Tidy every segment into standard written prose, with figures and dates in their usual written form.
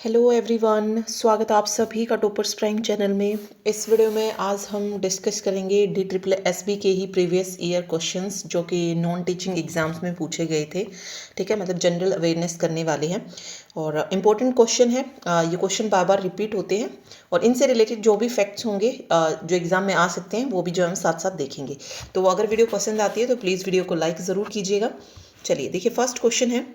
Hello everyone, स्वागत है आप सभी का टॉपर्स प्राइम चैनल में। इस वीडियो में आज हम डिस्कस करेंगे DSSB के ही प्रीवियस ईयर क्वेश्चंस जो कि नॉन टीचिंग एग्जाम्स में पूछे गए थे। ठीक है, मतलब जनरल अवेयरनेस करने वाले हैं और इम्पोर्टेंट क्वेश्चन है। ये क्वेश्चन बार बार रिपीट होते हैं और इनसे रिलेटेड जो भी फैक्ट्स होंगे जो एग्जाम में आ सकते हैं वो भी जो हम साथ साथ देखेंगे। तो अगर वीडियो पसंद आती है तो प्लीज़ वीडियो को लाइक ज़रूर कीजिएगा। चलिए देखिए, फर्स्ट क्वेश्चन है,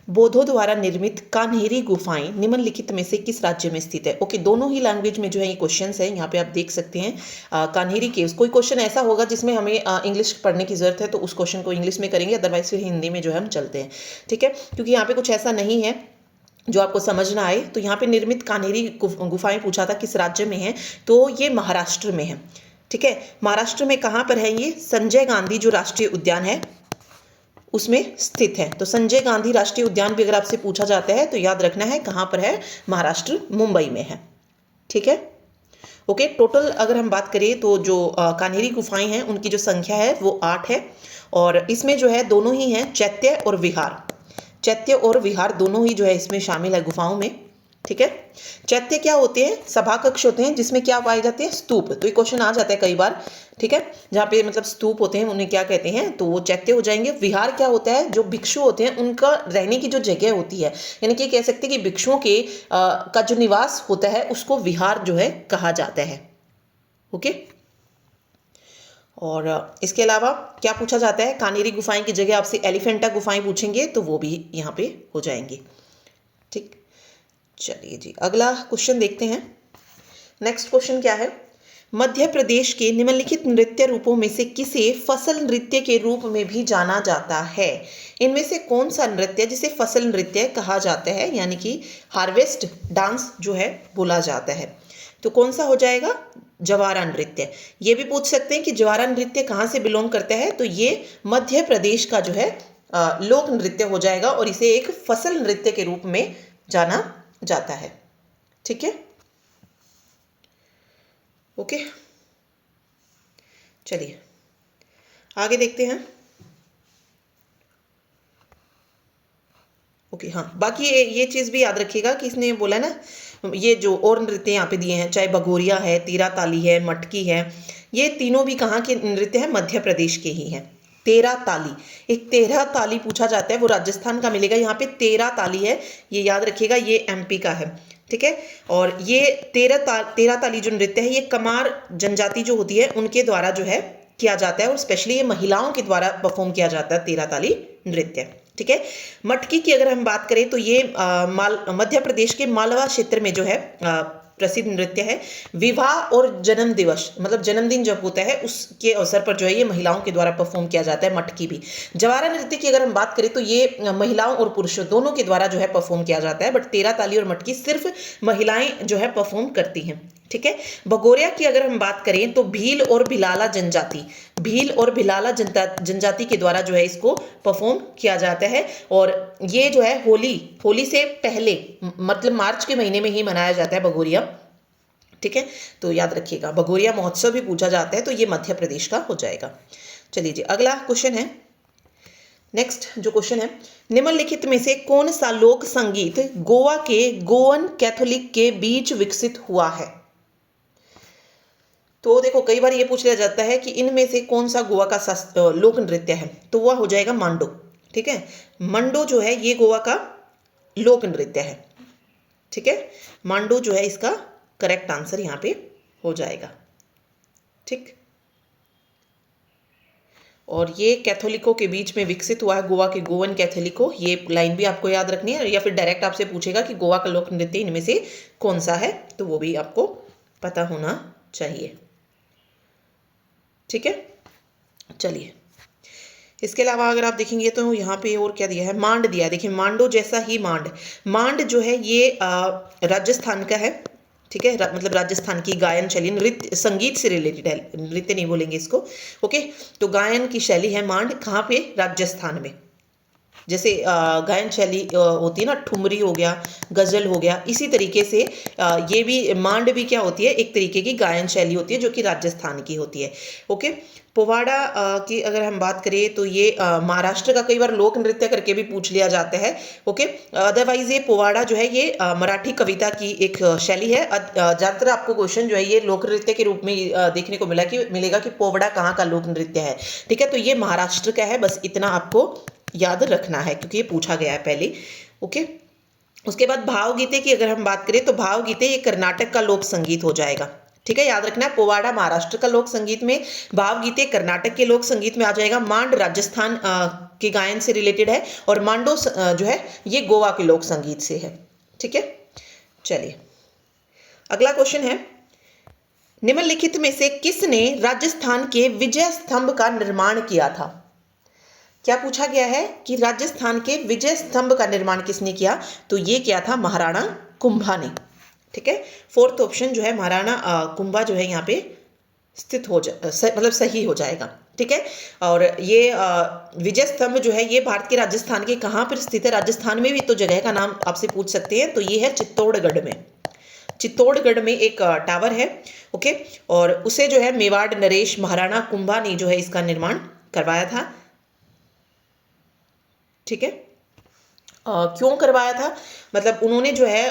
बौद्धों द्वारा निर्मित कान्हेरी गुफाएं निम्नलिखित में से किस राज्य में स्थित है। ओके, दोनों ही लैंग्वेज में जो है ये क्वेश्चंस है, यहाँ पे आप देख सकते हैं। कान्हेरी केव्स, कोई क्वेश्चन ऐसा होगा जिसमें हमें इंग्लिश पढ़ने की जरूरत है तो उस क्वेश्चन को इंग्लिश में करेंगे, अदरवाइज फिर हिंदी में जो है हम चलते हैं। ठीक है, क्योंकि यहाँ पे कुछ ऐसा नहीं है जो आपको समझ ना आए। तो यहाँ पे निर्मित कान्हेरी गुफाएं पूछा था किस राज्य में है, तो ये महाराष्ट्र में है। ठीक है, महाराष्ट्र में कहाँ पर है ये? संजय गांधी जो राष्ट्रीय उद्यान है उसमें स्थित है। तो संजय गांधी राष्ट्रीय उद्यान भी अगर आपसे पूछा जाता है तो याद रखना है कहाँ पर है, महाराष्ट्र, मुंबई में है। ठीक है, ओके। टोटल अगर हम बात करें तो जो कान्हेरी गुफाएं हैं उनकी जो संख्या है वो 8 है और इसमें जो है दोनों ही हैं, चैत्य और विहार। चैत्य और विहार दोनों ही जो है इसमें शामिल है गुफाओं में। ठीक है, चैत्य क्या होते हैं? सभा कक्ष होते हैं जिसमें क्या पाए जाते हैं? स्तूप। तो ये क्वेश्चन आ जाता है कई बार। ठीक है, जहाँ पे मतलब स्तूप होते हैं उन्हें क्या कहते हैं, तो वो चैत्य हो जाएंगे। विहार क्या होता है? जो भिक्षु होते हैं उनका रहने की जो जगह होती है, यानी कि कह सकते हैं कि भिक्षुओं के का जो निवास होता है उसको विहार जो है कहा जाता है। ओके, और इसके अलावा क्या पूछा जाता है? कान्हेरी गुफाएं की जगह आपसे एलिफेंटा गुफाएं पूछेंगे तो वो भी यहाँ पे हो जाएंगे। ठीक, चलिए जी अगला क्वेश्चन देखते हैं। नेक्स्ट क्वेश्चन क्या है? मध्य प्रदेश के निम्नलिखित नृत्य रूपों में से किसे फसल नृत्य के रूप में भी जाना जाता है? इनमें से कौन सा नृत्य जिसे फसल नृत्य कहा जाता है, यानी कि हार्वेस्ट डांस जो है बोला जाता है? तो कौन सा हो जाएगा? जवारा नृत्य। ये भी पूछ सकते हैं कि जवारा नृत्य कहाँ से बिलोंग करता है, तो ये मध्य प्रदेश का जो है लोक नृत्य हो जाएगा और इसे एक फसल नृत्य के रूप में जाना जाता है। ठीक है, ओके, चलिए आगे देखते हैं। ओके, हाँ, बाकी ये चीज़ भी याद रखिएगा कि इसने बोला ना, ये जो और नृत्य यहाँ पे दिए हैं, चाहे भगोरिया है, तेरा ताली है, मटकी है, ये तीनों भी कहाँ के नृत्य हैं? मध्य प्रदेश के ही हैं। तेरा ताली, एक तेरह ताली पूछा जाता है, वो राजस्थान का मिलेगा। यहाँ पे तेरा ताली है, ये याद रखिएगा, ये MP का है। ठीक है, और ये तेरा ताली जो नृत्य है ये कमार जनजाति जो होती है उनके द्वारा जो है किया जाता है और स्पेशली ये महिलाओं के द्वारा परफॉर्म किया जाता है तेरा ताली नृत्य। ठीक है, मटकी की अगर हम बात करें तो ये मध्य प्रदेश के मालवा क्षेत्र में जो है प्रसिद्ध नृत्य है। विवाह और जन्म दिवस, मतलब जन्मदिन जब होता है उसके अवसर पर जो है ये महिलाओं के द्वारा परफॉर्म किया जाता है, मटकी भी। जवारा नृत्य की अगर हम बात करें तो ये महिलाओं और पुरुषों दोनों के द्वारा जो है परफॉर्म किया जाता है, बट तेरा ताली और मटकी सिर्फ महिलाएं जो है परफॉर्म करती हैं। ठीक है, भगोरिया की अगर हम बात करें तो भील और भिलाला जनजाति, भील और भिलाला जनजाति के द्वारा जो है इसको परफॉर्म किया जाता है और ये जो है होली से पहले, मतलब मार्च के महीने में ही मनाया जाता है भगोरिया। ठीक है, तो याद रखिएगा, भगोरिया महोत्सव भी पूछा जाता है, तो ये मध्य प्रदेश का हो जाएगा। चलिए जी अगला क्वेश्चन है। नेक्स्ट जो क्वेश्चन है, निम्नलिखित में से कौन सा लोक संगीत गोवा के गोवन कैथोलिक के बीच विकसित हुआ है? तो देखो, कई बार ये पूछ लिया जाता है कि इनमें से कौन सा गोवा का लोक नृत्य है, तो वह हो जाएगा मांडो। ठीक है, मांडो जो है ये गोवा का लोक नृत्य है। ठीक है, मांडो जो है इसका करेक्ट आंसर यहाँ पे हो जाएगा। ठीक, और ये कैथोलिकों के बीच में विकसित हुआ है, गोवा के गोवन कैथोलिको। ये लाइन भी आपको याद रखनी है, या फिर डायरेक्ट आपसे पूछेगा कि गोवा का लोक नृत्य इनमें से कौन सा है, तो वो भी आपको पता होना चाहिए। ठीक है, चलिए इसके अलावा अगर आप देखेंगे तो यहाँ पे और क्या दिया है, मांड दिया है। देखिए, मांडो जैसा ही मांड जो है ये राजस्थान का है। ठीक है, मतलब राजस्थान की गायन शैली, नृत्य संगीत से रिलेटेड है, नृत्य नहीं बोलेंगे इसको। ओके, तो गायन की शैली है मांड, कहाँ पे? राजस्थान में। जैसे गायन शैली होती है ना, ठुमरी हो गया, गज़ल हो गया, इसी तरीके से ये भी मांडवी क्या होती है, एक तरीके की गायन शैली होती है जो कि राजस्थान की होती है। ओके, पोवाड़ा की अगर हम बात करें तो ये महाराष्ट्र का कई बार लोक नृत्य करके भी पूछ लिया जाता है। ओके, अदरवाइज ये पोवाड़ा जो है ये मराठी कविता की एक शैली है। ज़्यादातर आपको क्वेश्चन जो है ये लोक नृत्य के रूप में देखने को मिलेगा कि पोवाड़ा कहाँ का लोक नृत्य है। ठीक है, तो ये महाराष्ट्र का है, बस इतना आपको याद रखना है क्योंकि ये पूछा गया है पहले। ओके, उसके बाद भावगीते की अगर हम बात करें तो भावगीते ये कर्नाटक का लोक संगीत हो जाएगा। ठीक है, याद रखना है, पोवाड़ा महाराष्ट्र का लोक संगीत में, भावगीते कर्नाटक के लोक संगीत में आ जाएगा, मांड राजस्थान के गायन से रिलेटेड है, और मांडो जो है ये गोवा के लोक संगीत से है। ठीक है, चलिए अगला क्वेश्चन है, निम्नलिखित में से किसने राजस्थान के विजय स्तंभ का निर्माण किया था? क्या पूछा गया है कि राजस्थान के विजय स्तंभ का निर्माण किसने किया? तो ये किया था महाराणा कुंभा ने। ठीक है, फोर्थ ऑप्शन जो है महाराणा कुंभा जो है यहाँ पे स्थित हो मतलब सही हो जाएगा। ठीक है, और ये विजय स्तंभ जो है ये भारत के राजस्थान के कहाँ पर स्थित है? राजस्थान में भी तो जगह का नाम आपसे पूछ सकते हैं, तो ये है चित्तौड़गढ़ में। चित्तौड़गढ़ में एक टावर है। ओके, और उसे जो है मेवाड़ नरेश महाराणा कुंभा ने जो है इसका निर्माण करवाया था। ठीक है, क्यों करवाया था? मतलब उन्होंने जो है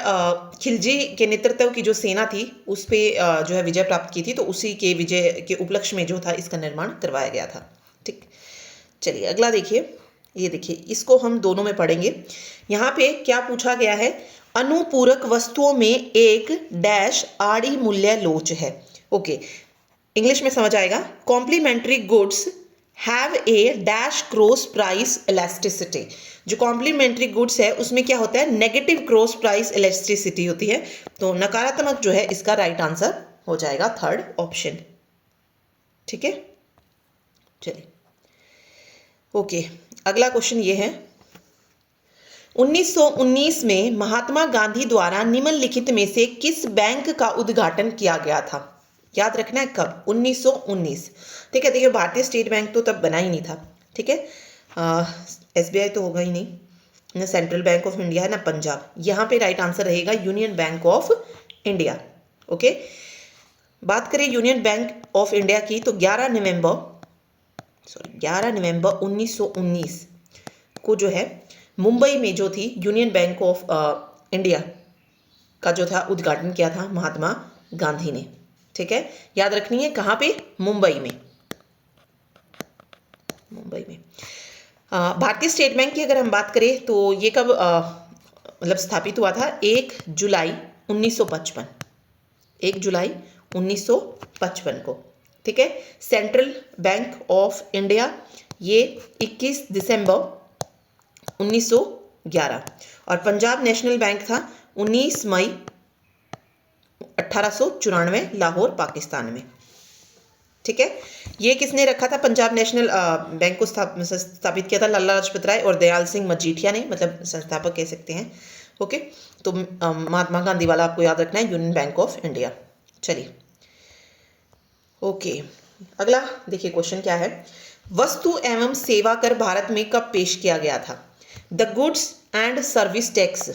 खिलजी के नेतृत्व की जो सेना थी उस पे जो है विजय प्राप्त की थी, तो उसी के विजय के उपलक्ष्य में जो था इसका निर्माण करवाया गया था। ठीक, चलिए अगला देखिए, ये देखिए इसको हम दोनों में पढ़ेंगे। यहाँ पे क्या पूछा गया है? अनुपूरक वस्तुओं में एक डैश आड़ी मूल्य लोच है। ओके, इंग्लिश में समझ आएगा। Complementary goods have a dash cross price elasticity. जो कॉम्प्लीमेंट्री गुड्स है उसमें क्या होता है? नेगेटिव क्रॉस प्राइस इलास्टिसिटी होती है, तो नकारात्मक जो है इसका राइट आंसर हो जाएगा थर्ड ऑप्शन। ठीक है, चलिए ओके, अगला क्वेश्चन ये है, 1919 में महात्मा गांधी द्वारा निम्नलिखित में से किस बैंक का उद्घाटन किया गया था? याद रखना है कब? 1919। ठीक है, देखिए भारतीय स्टेट बैंक तो तब बना ही नहीं था। ठीक है, SBI तो होगा ही नहीं, ना सेंट्रल बैंक ऑफ इंडिया है ना पंजाब। यहाँ पे राइट आंसर रहेगा union bank of India. Okay, बात करें यूनियन बैंक ऑफ इंडिया की तो 11 नवंबर 1919 को जो है मुंबई में जो थी यूनियन बैंक ऑफ इंडिया का जो था उद्घाटन किया था महात्मा गांधी ने। ठीक है, याद रखनी है कहाँ पे? मुंबई में। भारतीय स्टेट बैंक की अगर हम बात करें तो ये कब मतलब स्थापित हुआ था? 1 जुलाई 1955। 1 जुलाई 1955 को। ठीक है, सेंट्रल बैंक ऑफ इंडिया ये 21 दिसंबर 1911, और पंजाब नेशनल बैंक था 19 मई 1894 लाहौर पाकिस्तान में। ठीक है, ये किसने रखा था? पंजाब नेशनल बैंक को स्थापित किया था लाला लाजपत राय और दयाल सिंह मजीठिया ने, मतलब संस्थापक कह सकते हैं। ओके, तो महात्मा गांधी वाला आपको याद रखना है यूनियन बैंक ऑफ इंडिया। चलिए ओके, अगला देखिए क्वेश्चन क्या है, वस्तु एवं सेवा कर भारत में कब पेश किया गया था? The goods and service tax,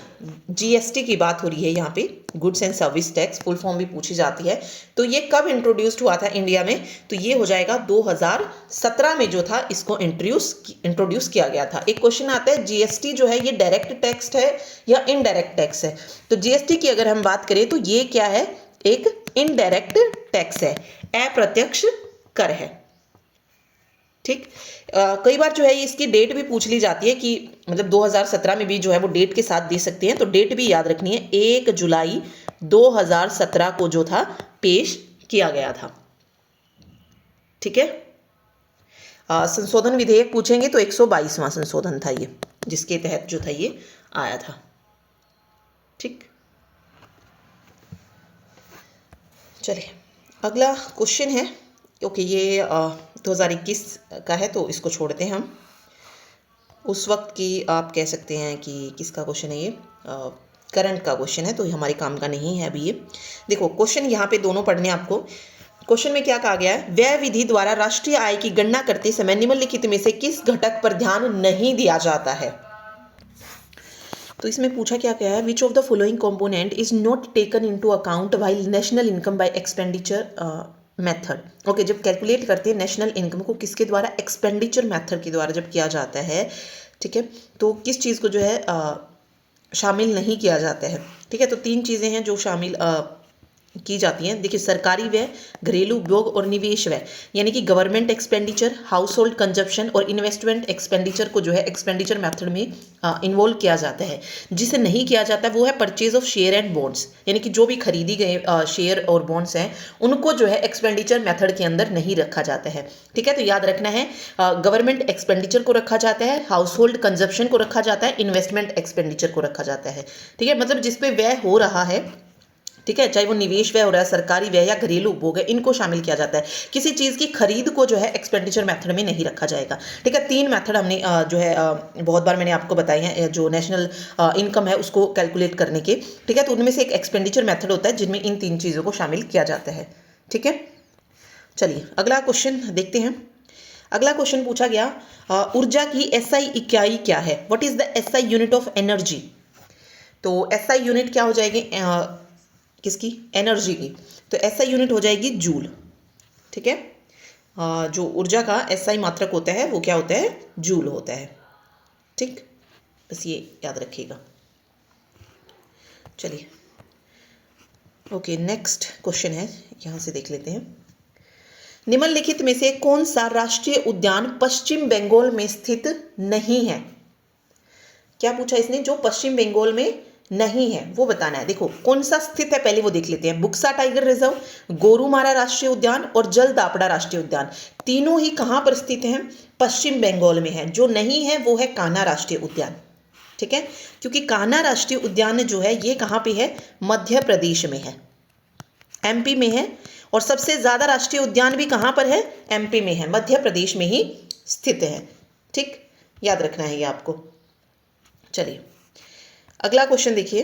GST की बात हो रही है यहाँ पे, goods and service tax full form भी पूछी जाती है। तो ये कब इंट्रोड्यूस्ड हुआ था इंडिया में? तो ये हो जाएगा 2017 में जो था इसको इंट्रोड्यूस किया गया था। एक क्वेश्चन आता है GST जो है ये डायरेक्ट टैक्स है या इनडायरेक्ट टैक्स है? तो GST की अगर हम बात करें तो ये क्या है? एक इनडायरेक्ट टैक्स है, अप्रत्यक्ष कर है। ठीक, कई बार जो है इसकी डेट भी पूछ ली जाती है कि मतलब 2017 में भी जो है वो डेट के साथ दे सकते हैं, तो डेट भी याद रखनी है, 1 जुलाई 2017 को जो था पेश किया गया था। ठीक है, संशोधन विधेयक पूछेंगे तो 122वां संशोधन था ये, जिसके तहत जो था ये आया था। ठीक, चलिए अगला क्वेश्चन है। ओके, ये 2021 का है तो इसको छोड़ते हैं हम। उस वक्त की आप कह सकते हैं कि किसका क्वेश्चन है ये? करंट का क्वेश्चन है, तो हमारे काम का नहीं है अभी ये। देखो क्वेश्चन यहाँ पे दोनों पढ़ने आपको। क्वेश्चन में क्या कहा गया है, व्यय विधि द्वारा राष्ट्रीय आय की गणना करते समय निम्नलिखित में से किस घटक पर ध्यान नहीं दिया जाता है। तो इसमें पूछा क्या गया है, which of the following component is not taken into account while national income by expenditure method. Okay, जब कैलकुलेट करते हैं नेशनल इनकम को किसके द्वारा, एक्सपेंडिचर मेथड के द्वारा जब किया जाता है, ठीक है, तो किस चीज़ को जो है शामिल नहीं किया जाता है। ठीक है, तो 3 चीज़ें हैं जो शामिल की जाती हैं। देखिए, सरकारी व्यय, घरेलू उपयोग और निवेश व्यय, यानी कि government expenditure, house hold consumption और इन्वेस्टमेंट एक्सपेंडिचर को जो है एक्सपेंडिचर मेथड में इन्वॉल्व किया जाता है। जिसे नहीं किया जाता वो है purchase of share and bonds, यानी कि जो भी खरीदी गए शेयर और बॉन्ड्स हैं उनको जो है एक्सपेंडिचर मेथड के अंदर नहीं रखा जाता है। ठीक है, तो याद रखना है, गवर्नमेंट एक्सपेंडिचर को रखा जाता है, हाउस होल्ड कंजप्शन को रखा जाता है, इन्वेस्टमेंट एक्सपेंडिचर को रखा जाता है। ठीक है, मतलब जिसपे व्यय हो रहा है, ठीक है, चाहे वो निवेश व्यय हो रहा है, सरकारी व्यय या घरेलू उपभोग है, इनको शामिल किया जाता है। किसी चीज़ की खरीद को जो है एक्सपेंडिचर मेथड में नहीं रखा जाएगा। ठीक है, 3 मेथड हमने जो है बहुत बार मैंने आपको बताए हैं, जो नेशनल इनकम है उसको कैलकुलेट करने के। ठीक है, तो उनमें से एक एक्सपेंडिचर मेथड होता है जिनमें इन 3 चीज़ों को शामिल किया जाता है। ठीक है, चलिए अगला क्वेश्चन देखते हैं। अगला क्वेश्चन पूछा गया, ऊर्जा की एसआई इकाई क्या है, what is the SI unit of energy. तो एसआई यूनिट क्या हो जाएगी, किसकी, एनर्जी की, तो एसआई यूनिट हो जाएगी जूल। ठीक है, जो ऊर्जा का एसआई मात्रक होता है वो क्या होता है, जूल होता है। ठीक, बस ये याद रखिएगा। चलिए ओके, नेक्स्ट क्वेश्चन है, यहाँ से देख लेते हैं। निम्नलिखित में से कौन सा राष्ट्रीय उद्यान पश्चिम बंगाल में स्थित नहीं है। क्या पूछा इसने, जो पश्चिम बंगाल में नहीं है वो बताना है। देखो कौन सा स्थित है पहले वो देख लेते हैं। बुक्सा टाइगर रिजर्व, गोरुमारा राष्ट्रीय उद्यान और जलदापड़ा राष्ट्रीय उद्यान, तीनों ही कहां पर स्थित हैं, पश्चिम बंगाल में है। जो नहीं है वो है कान्हा राष्ट्रीय उद्यान। ठीक है, क्योंकि कान्हा राष्ट्रीय उद्यान जो है ये कहां पे है, मध्य प्रदेश में है, एमपी में है। और सबसे ज्यादा राष्ट्रीय उद्यान भी कहां पर है, एमपी में है, मध्य प्रदेश में ही स्थित है। ठीक, याद रखना है ये आपको। चलिए अगला क्वेश्चन देखिए,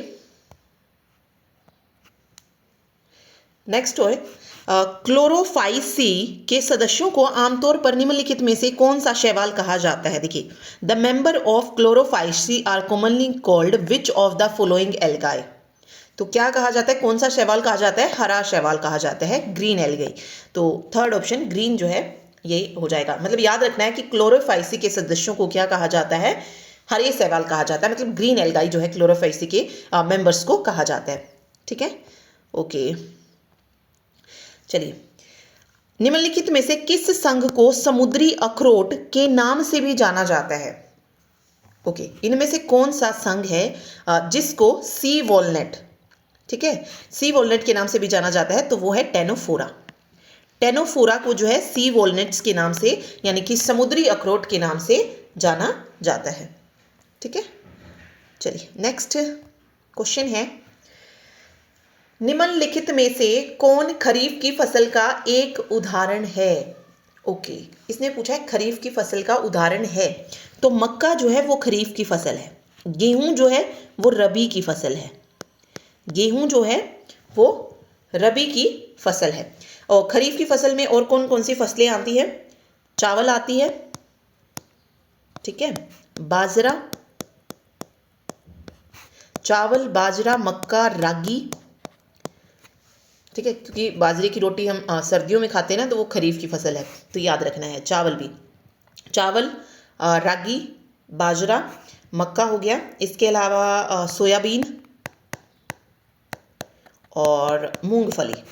नेक्स्ट है, क्लोरोफाइसी के सदस्यों को आमतौर पर निम्नलिखित में से कौन सा शैवाल कहा जाता है। देखिए, the member of chlorophyceae are commonly called which of the following algae. तो क्या कहा जाता है, कौन सा शैवाल कहा जाता है, हरा शैवाल कहा जाता है, ग्रीन एल्गाई। तो थर्ड ऑप्शन ग्रीन जो है ये हो जाएगा। मतलब याद रखना है कि क्लोरोफाइसी के सदस्यों को क्या कहा जाता है, हरे शैवाल कहा जाता है, मतलब ग्रीन एल्गाई जो है क्लोरोफाइसी के मेंबर्स को कहा जाता है। ठीक है, ओके। चलिए, निम्नलिखित में से किस संघ को समुद्री अखरोट के नाम से भी जाना जाता है। ओके, इनमें से कौन सा संघ है जिसको सी वॉलनट, ठीक है, सी वॉलनट के नाम से भी जाना जाता है, तो वो है टेनोफोरा। टेनोफोरा को जो है सी वॉलनट्स के नाम से, यानी कि समुद्री अखरोट के नाम से जाना जाता है। ठीक है, चलिए नेक्स्ट क्वेश्चन है, निम्नलिखित में से कौन खरीफ की फसल का एक उदाहरण है। ओके, इसने पूछा है खरीफ की फसल का उदाहरण है, तो मक्का जो है वो खरीफ की फसल है, गेहूं जो है वो रबी की फसल है, गेहूं जो है वो रबी की फसल है। और खरीफ की फसल में और कौन कौन सी फसलें आती है, चावल आती है, ठीक है, बाजरा, चावल, बाजरा, मक्का, रागी, ठीक है, क्योंकि बाजरे की रोटी हम सर्दियों में खाते हैं ना, तो वो खरीफ की फसल है, तो याद रखना है। चावल भी, चावल, रागी, बाजरा, मक्का हो गया, इसके अलावा सोयाबीन और मूंगफली।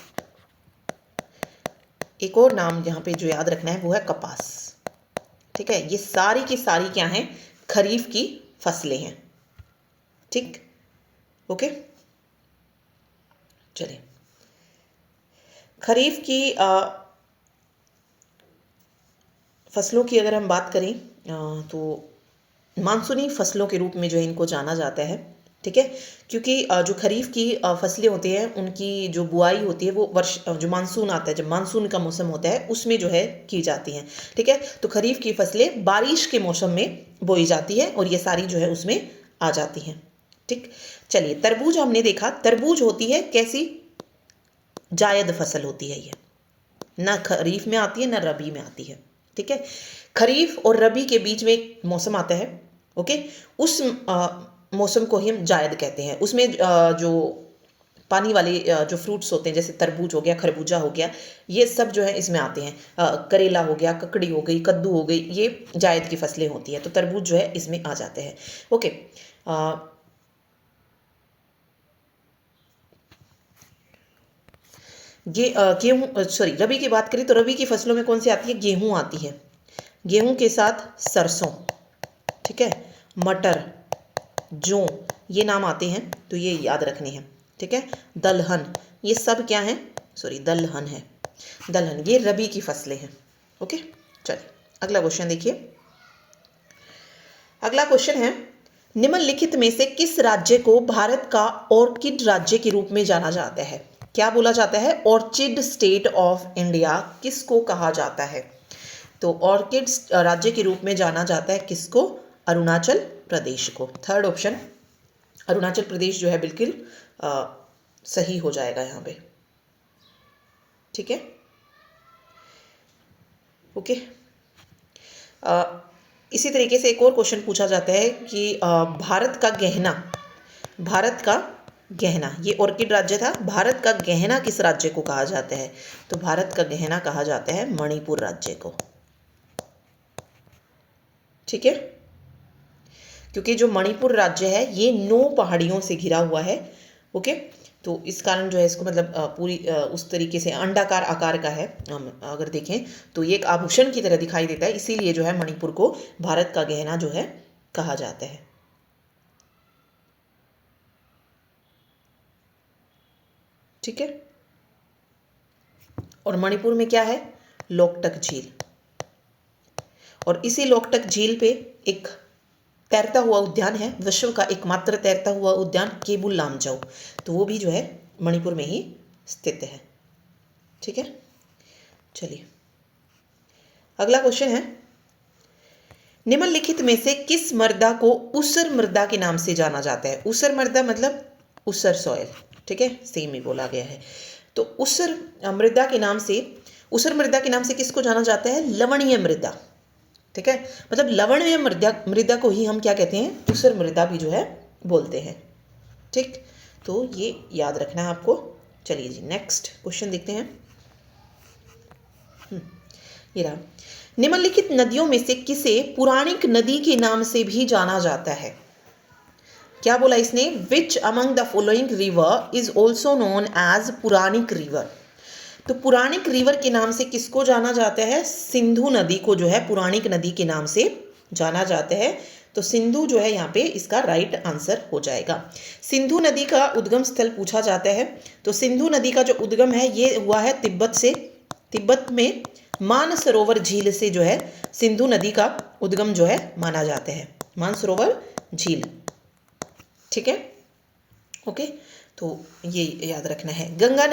एक और नाम यहाँ पे जो याद रखना है वो है कपास। ठीक है, ये सारी की सारी क्या हैं, खरीफ की फसलें हैं। ठीक, ओके। चलिए, खरीफ की फसलों की अगर हम बात करें तो मानसूनी फसलों के रूप में जो है इनको जाना जाता है। ठीक है, क्योंकि जो खरीफ की फसलें होती हैं उनकी जो बुआई होती है वो वर्ष जो मानसून आता है, जब मानसून का मौसम होता है उसमें जो है की जाती हैं। ठीक है, तो खरीफ की फसलें बारिश के मौसम में बोई जाती है और ये सारी जो है उसमें आ जाती हैं। ठीक, चलिए तरबूज हमने देखा, तरबूज होती है कैसी, जायद फसल होती है ये। ना खरीफ में आती है ना रबी में आती है। ठीक है, खरीफ और रबी के बीच में एक मौसम आता है। ओके, उस मौसम को ही हम जायद कहते हैं। उसमें जो पानी वाले जो फ्रूट्स होते हैं जैसे तरबूज हो गया, खरबूजा हो गया, ये सब जो है इसमें आते हैं। करेला हो गया, ककड़ी हो गई, कद्दू हो गई, ये जायद की फसलें होती हैं, तो तरबूज जो है इसमें आ जाते हैं। ओके, गेहूँ, सॉरी, रबी की बात करें तो रबी की फसलों में कौन सी आती है? गेहूँ आती है। गेहूँ के साथ सरसों, ठीक है, मटर, जौ, ये नाम आते हैं, तो ये याद रखने हैं। ठीक है, दलहन, ये सब क्या है? सॉरी, दलहन है। दलहन ये रबी की फसलें हैं। ओके, चलिए अगला क्वेश्चन देखिए। अगला क्वेश्चन है, निम्नलिखित में से किस राज्य को भारत का ऑर्किड राज्य के रूप में जाना जाता है? क्या बोला जाता है? ऑर्चिड स्टेट ऑफ इंडिया किसको कहा जाता है? तो ऑर्किड राज्य के रूप में जाना जाता है किसको? अरुणाचल प्रदेश को। थर्ड ऑप्शन अरुणाचल प्रदेश जो है बिल्कुल सही हो जाएगा यहाँ पे। ठीक है, ओके। इसी तरीके से एक और क्वेश्चन पूछा जाता है कि भारत का गहना, ये ऑर्किड राज्य था, भारत का गहना किस राज्य को कहा जाता है? तो भारत का गहना कहा जाता है मणिपुर राज्य को। ठीक है, क्योंकि जो मणिपुर राज्य है ये 9 पहाड़ियों से घिरा हुआ है। ओके, तो इस कारण जो है इसको मतलब पूरी उस तरीके से अंडाकार आकार का है। हम अगर देखें तो ये एक आभूषण की तरह दिखाई देता है, इसीलिए जो है मणिपुर को भारत का गहना जो है कहा जाता है। ठीक है, और मणिपुर में क्या है? लोकटक झील, और इसी लोकटक झील पे एक तैरता हुआ उद्यान है, विश्व का एकमात्र तैरता हुआ उद्यान केबुल लामजाओ, तो वो भी जो है मणिपुर में ही स्थित है। ठीक है, चलिए अगला क्वेश्चन है, निम्नलिखित में से किस मृदा को ऊसर मृदा के नाम से जाना जाता है? ऊसर मृदा मतलब ऊसर सॉइल। ठीक है, सेम ही बोला गया है। तो ऊसर मृदा के नाम से किसको जाना जाता है? लवणीय मृदा। ठीक है, मतलब लवणीय मृदा को ही हम क्या कहते हैं? ऊसर मृदा भी जो है बोलते हैं। ठीक, तो ये याद रखना है आपको। चलिए जी, नेक्स्ट क्वेश्चन देखते हैं। ये रहा, निम्नलिखित नदियों में से किसे पुराणिक नदी के नाम से भी जाना जाता है? क्या बोला इसने? Which among the following river is also known as Puranic river? तो पुराणिक रिवर के नाम से किसको जाना जाता है? सिंधु नदी को जो है पुराणिक नदी के नाम से जाना जाता है। तो सिंधु जो है यहाँ पे इसका राइट आंसर हो जाएगा। सिंधु नदी का उद्गम स्थल पूछा जाता है, तो सिंधु नदी का जो उद्गम है ये हुआ है तिब्बत से। तिब्बत में मानसरोवर झील से जो है सिंधु नदी का उद्गम जो है माना जाता है, मानसरोवर झील। ठीक है, ओके, तो ये याद रखना है। गंगा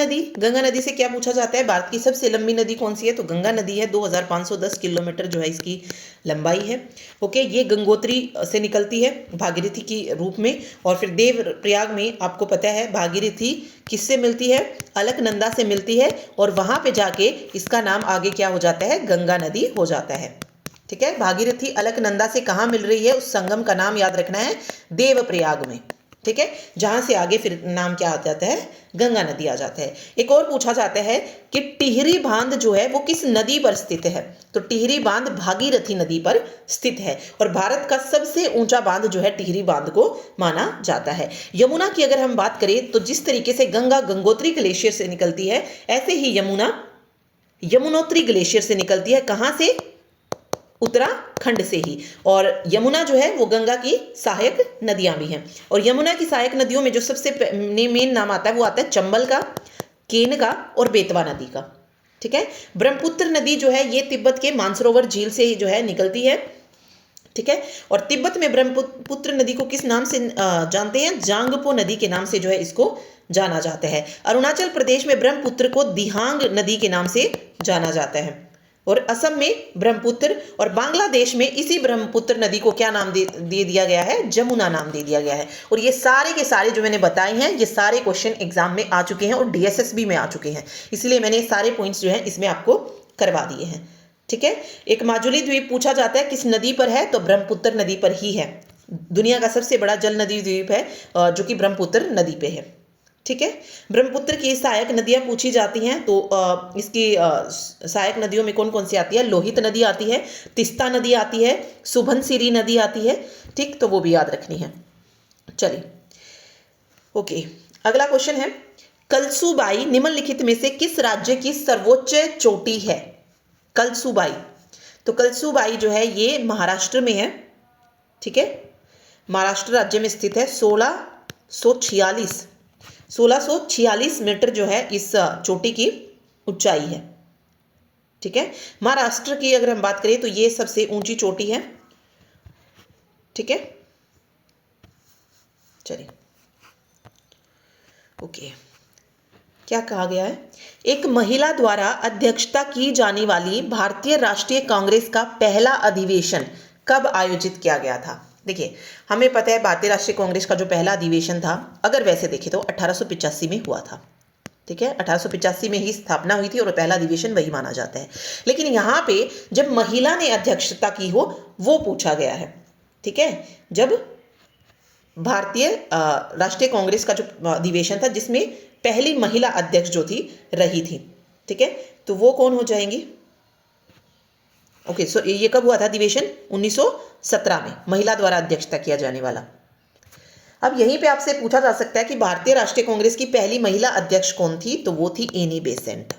नदी से क्या पूछा जाता है? भारत की सबसे लंबी नदी कौन सी है? तो गंगा नदी है, 2510 किलोमीटर जो है इसकी लंबाई है। ओके, ये गंगोत्री से निकलती है भागीरथी की रूप में, और फिर देवप्रयाग में आपको पता है भागीरथी किससे मिलती है? अलकनंदा से मिलती है, और वहाँ पे जाके इसका नाम आगे क्या हो जाता है? गंगा नदी हो जाता है। ठीक है, भागीरथी अलकनंदा से कहाँ मिल रही है? उस संगम का नाम याद रखना है, देवप्रयाग में। ठीक है, जहां से आगे फिर नाम क्या आ जाता है? गंगा नदी आ जाता है। एक और पूछा जाता है कि टिहरी बांध जो है वो किस नदी पर स्थित है? तो टिहरी बांध भागीरथी नदी पर स्थित है, और भारत का सबसे ऊंचा बांध जो है टिहरी बांध को माना जाता है। यमुना की अगर हम बात करें तो जिस तरीके से गंगा गंगोत्री ग्लेशियर से निकलती है, ऐसे ही यमुना यमुनोत्री ग्लेशियर से निकलती है। कहां से? उत्तराखंड से ही। और यमुना जो है वो गंगा की सहायक नदियां भी हैं, और यमुना की सहायक नदियों में जो सबसे मेन नाम आता है वो आता है चंबल का, केन का और बेतवा नदी का। ठीक है, ब्रह्मपुत्र नदी जो है ये तिब्बत के मानसरोवर झील से जो है निकलती है। ठीक है, और तिब्बत में ब्रह्मपुत्र नदी को किस नाम से जानते हैं? जांगपो नदी के नाम से जो है इसको जाना जाता है। अरुणाचल प्रदेश में ब्रह्मपुत्र को दिहांग नदी के नाम से जाना जाता है। और असम में ब्रह्मपुत्र, और बांग्लादेश में इसी ब्रह्मपुत्र नदी को क्या नाम दे दिया गया है, जमुना नाम दे दिया गया है। और ये सारे के सारे जो मैंने बताए हैं, ये सारे क्वेश्चन एग्जाम में आ चुके हैं और डीएसएसबी में आ चुके हैं, इसलिए मैंने सारे पॉइंट्स जो हैं इसमें आपको करवा दिए हैं। ठीक है। एक माजुली द्वीप पूछा जाता है किस नदी पर है, तो ब्रह्मपुत्र नदी पर ही है। दुनिया का सबसे बड़ा जल नदी द्वीप है जो कि ब्रह्मपुत्र नदी पे है। ठीक है। ब्रह्मपुत्र की सहायक नदियां पूछी जाती हैं, तो इसकी सहायक नदियों में कौन कौन सी आती है, लोहित नदी आती है, तिस्ता नदी आती है, सुबनसिरी नदी आती है। ठीक, तो वो भी याद रखनी है। चलिए, ओके, अगला क्वेश्चन है, कलसूबाई निम्नलिखित में से किस राज्य की सर्वोच्च चोटी है? कलसूबाई, तो कलसूबाई जो है ये महाराष्ट्र में है। ठीक है, महाराष्ट्र राज्य में स्थित है। 1646 मीटर जो है इस चोटी की ऊंचाई है। ठीक है, महाराष्ट्र की अगर हम बात करें तो ये सबसे ऊंची चोटी है। ठीक है, चलिए, ओके, क्या कहा गया है, एक महिला द्वारा अध्यक्षता की जाने वाली भारतीय राष्ट्रीय कांग्रेस का पहला अधिवेशन कब आयोजित किया गया था? देखिए, हमें पता है भारतीय राष्ट्रीय कांग्रेस का जो पहला अधिवेशन था, अगर वैसे देखें तो 1885 में हुआ था। ठीक है, 1885 में ही स्थापना हुई थी और पहला अधिवेशन वही माना जाता है। लेकिन यहाँ पे जब महिला ने अध्यक्षता की हो वो पूछा गया है। ठीक है, जब भारतीय राष्ट्रीय कांग्रेस का जो अधिवेशन था जिसमें पहली महिला अध्यक्ष जो थी रही थी। ठीक है, तो वो कौन हो जाएंगी? ओके, सो ये कब हुआ था अधिवेशन? 1917 में, महिला द्वारा अध्यक्षता किया जाने वाला। अब यहीं पे आपसे पूछा जा सकता है कि भारतीय राष्ट्रीय कांग्रेस की पहली महिला अध्यक्ष कौन थी, तो वो थी एनी बेसेंट।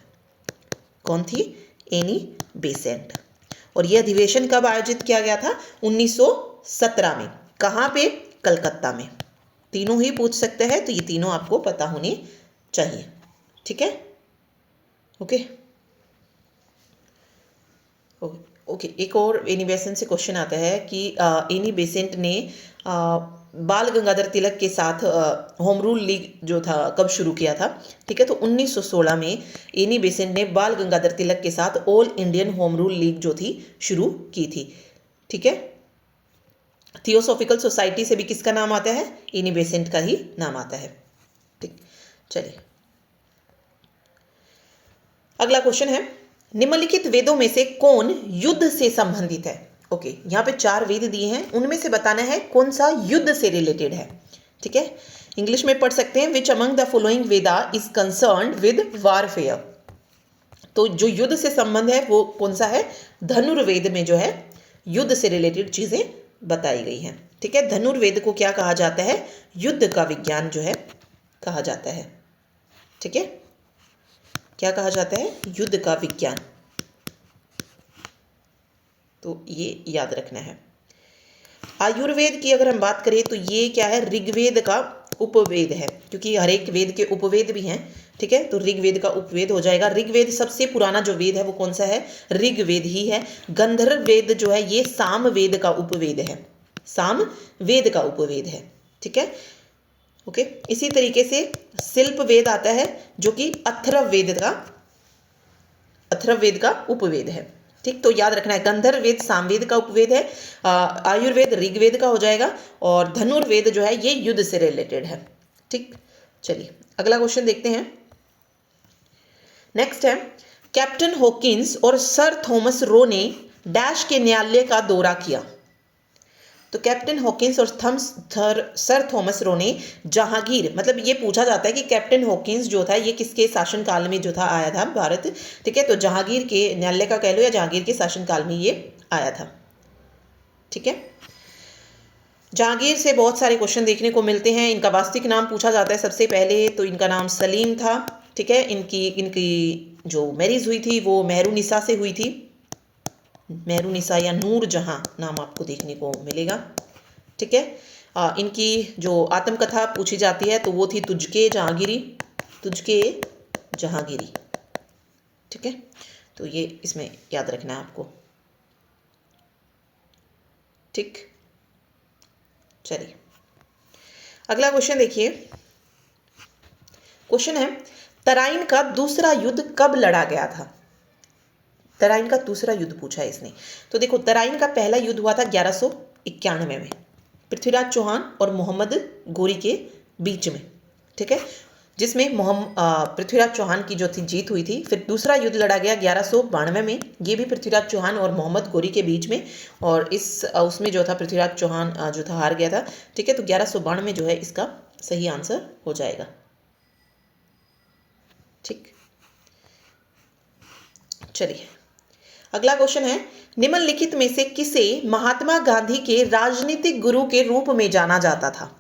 कौन थी? Annie Besant. और यह अधिवेशन कब आयोजित किया गया था? 1917 में। कहाँ पे? कलकत्ता में। तीनों ही पूछ सकते हैं, तो ये तीनों आपको पता होने चाहिए। ठीक है, ओके ओके। एक और एनी बेसेंट से क्वेश्चन आता है कि एनी बेसेंट ने बाल गंगाधर तिलक के साथ होम रूल लीग जो था कब शुरू किया था? ठीक है, तो 1916 में एनी बेसेंट ने बाल गंगाधर तिलक के साथ all Indian home rule league जो थी शुरू की थी। ठीक है, थियोसॉफिकल सोसाइटी से भी किसका नाम आता है? एनी बेसेंट का ही नाम आता है। ठीक, चलिए, अगला क्वेश्चन है, निम्नलिखित वेदों में से कौन युद्ध से संबंधित है? ओके, यहाँ पे 4 वेद दिए हैं, उनमें से बताना है कौन सा युद्ध से रिलेटेड है। ठीक है, इंग्लिश में पढ़ सकते हैं, विच among the following Veda is concerned with warfare. तो जो युद्ध से संबंध है वो कौन सा है? धनुर्वेद में जो है युद्ध से रिलेटेड चीजें बताई गई हैं। ठीक है, धनुर्वेद को क्या कहा जाता है? युद्ध का विज्ञान जो है कहा जाता है। ठीक है, क्या कहा जाता है? युद्ध का विज्ञान। तो ये याद रखना है। आयुर्वेद की अगर हम बात करें तो ये क्या है? ऋग्वेद का उपवेद है, क्योंकि हर एक वेद के उपवेद भी हैं। ठीक है, तो ऋग्वेद का उपवेद हो जाएगा। ऋग्वेद सबसे पुराना जो वेद है वो कौन सा है? ऋग्वेद ही है। गंधर्व वेद जो है ये सामवेद का उपवेद है। सामवेद का उपवेद है। ठीक है, ओके। इसी तरीके से शिल्प वेद आता है जो कि अथर्ववेद का उपवेद है। ठीक, तो याद रखना है, गंधर्व वेद सामवेद का उपवेद है, आयुर्वेद ऋग्वेद का हो जाएगा, और धनुर्वेद जो है ये युद्ध से रिलेटेड है। ठीक, चलिए अगला क्वेश्चन देखते हैं। नेक्स्ट है, कैप्टन हॉकिंस और सर थॉमस रो ने डैश के न्यायालय का दौरा किया। तो कैप्टन हॉकिंस और सर थॉमस रो ने जहांगीर, मतलब ये पूछा जाता है कि कैप्टन हॉकिंस जो था ये किसके शासनकाल में जो था आया था भारत? ठीक है, तो जहांगीर के न्यायालय का कह लो या जहांगीर के शासनकाल में ये आया था। ठीक है, जहांगीर से बहुत सारे क्वेश्चन देखने को मिलते हैं। इनका वास्तविक नाम पूछा जाता है सबसे पहले, तो इनका नाम सलीम था। ठीक है, इनकी जो मैरिज हुई थी वो मेहरुनिसा से हुई थी। मेहरुनिसा या नूर जहां नाम आपको देखने को मिलेगा। ठीक है, इनकी जो आत्मकथा पूछी जाती है तो वो थी तुझके जहांगीरी। ठीक है, तो ये इसमें याद रखना है आपको। ठीक, चलिए अगला क्वेश्चन देखिए। क्वेश्चन है, तराइन का दूसरा युद्ध कब लड़ा गया था? तराइन का दूसरा युद्ध पूछा है इसने। तो देखो, तराइन का पहला युद्ध हुआ था 1191 में, पृथ्वीराज चौहान और मोहम्मद गोरी के बीच में, ठीक है, जिसमें पृथ्वीराज चौहान की जो थी जीत हुई थी। फिर दूसरा युद्ध लड़ा गया 1192 में, ये भी पृथ्वीराज चौहान और मोहम्मद गोरी के बीच में, और उसमें जो था पृथ्वीराज चौहान जो था हार गया था, ठीक है। तो 1192 जो है इसका सही आंसर हो जाएगा, ठीक। चलिए अगला क्वेश्चन है, निम्नलिखित में से किसे महात्मा गांधी के राजनीतिक गुरु के रूप में जाना जाता था?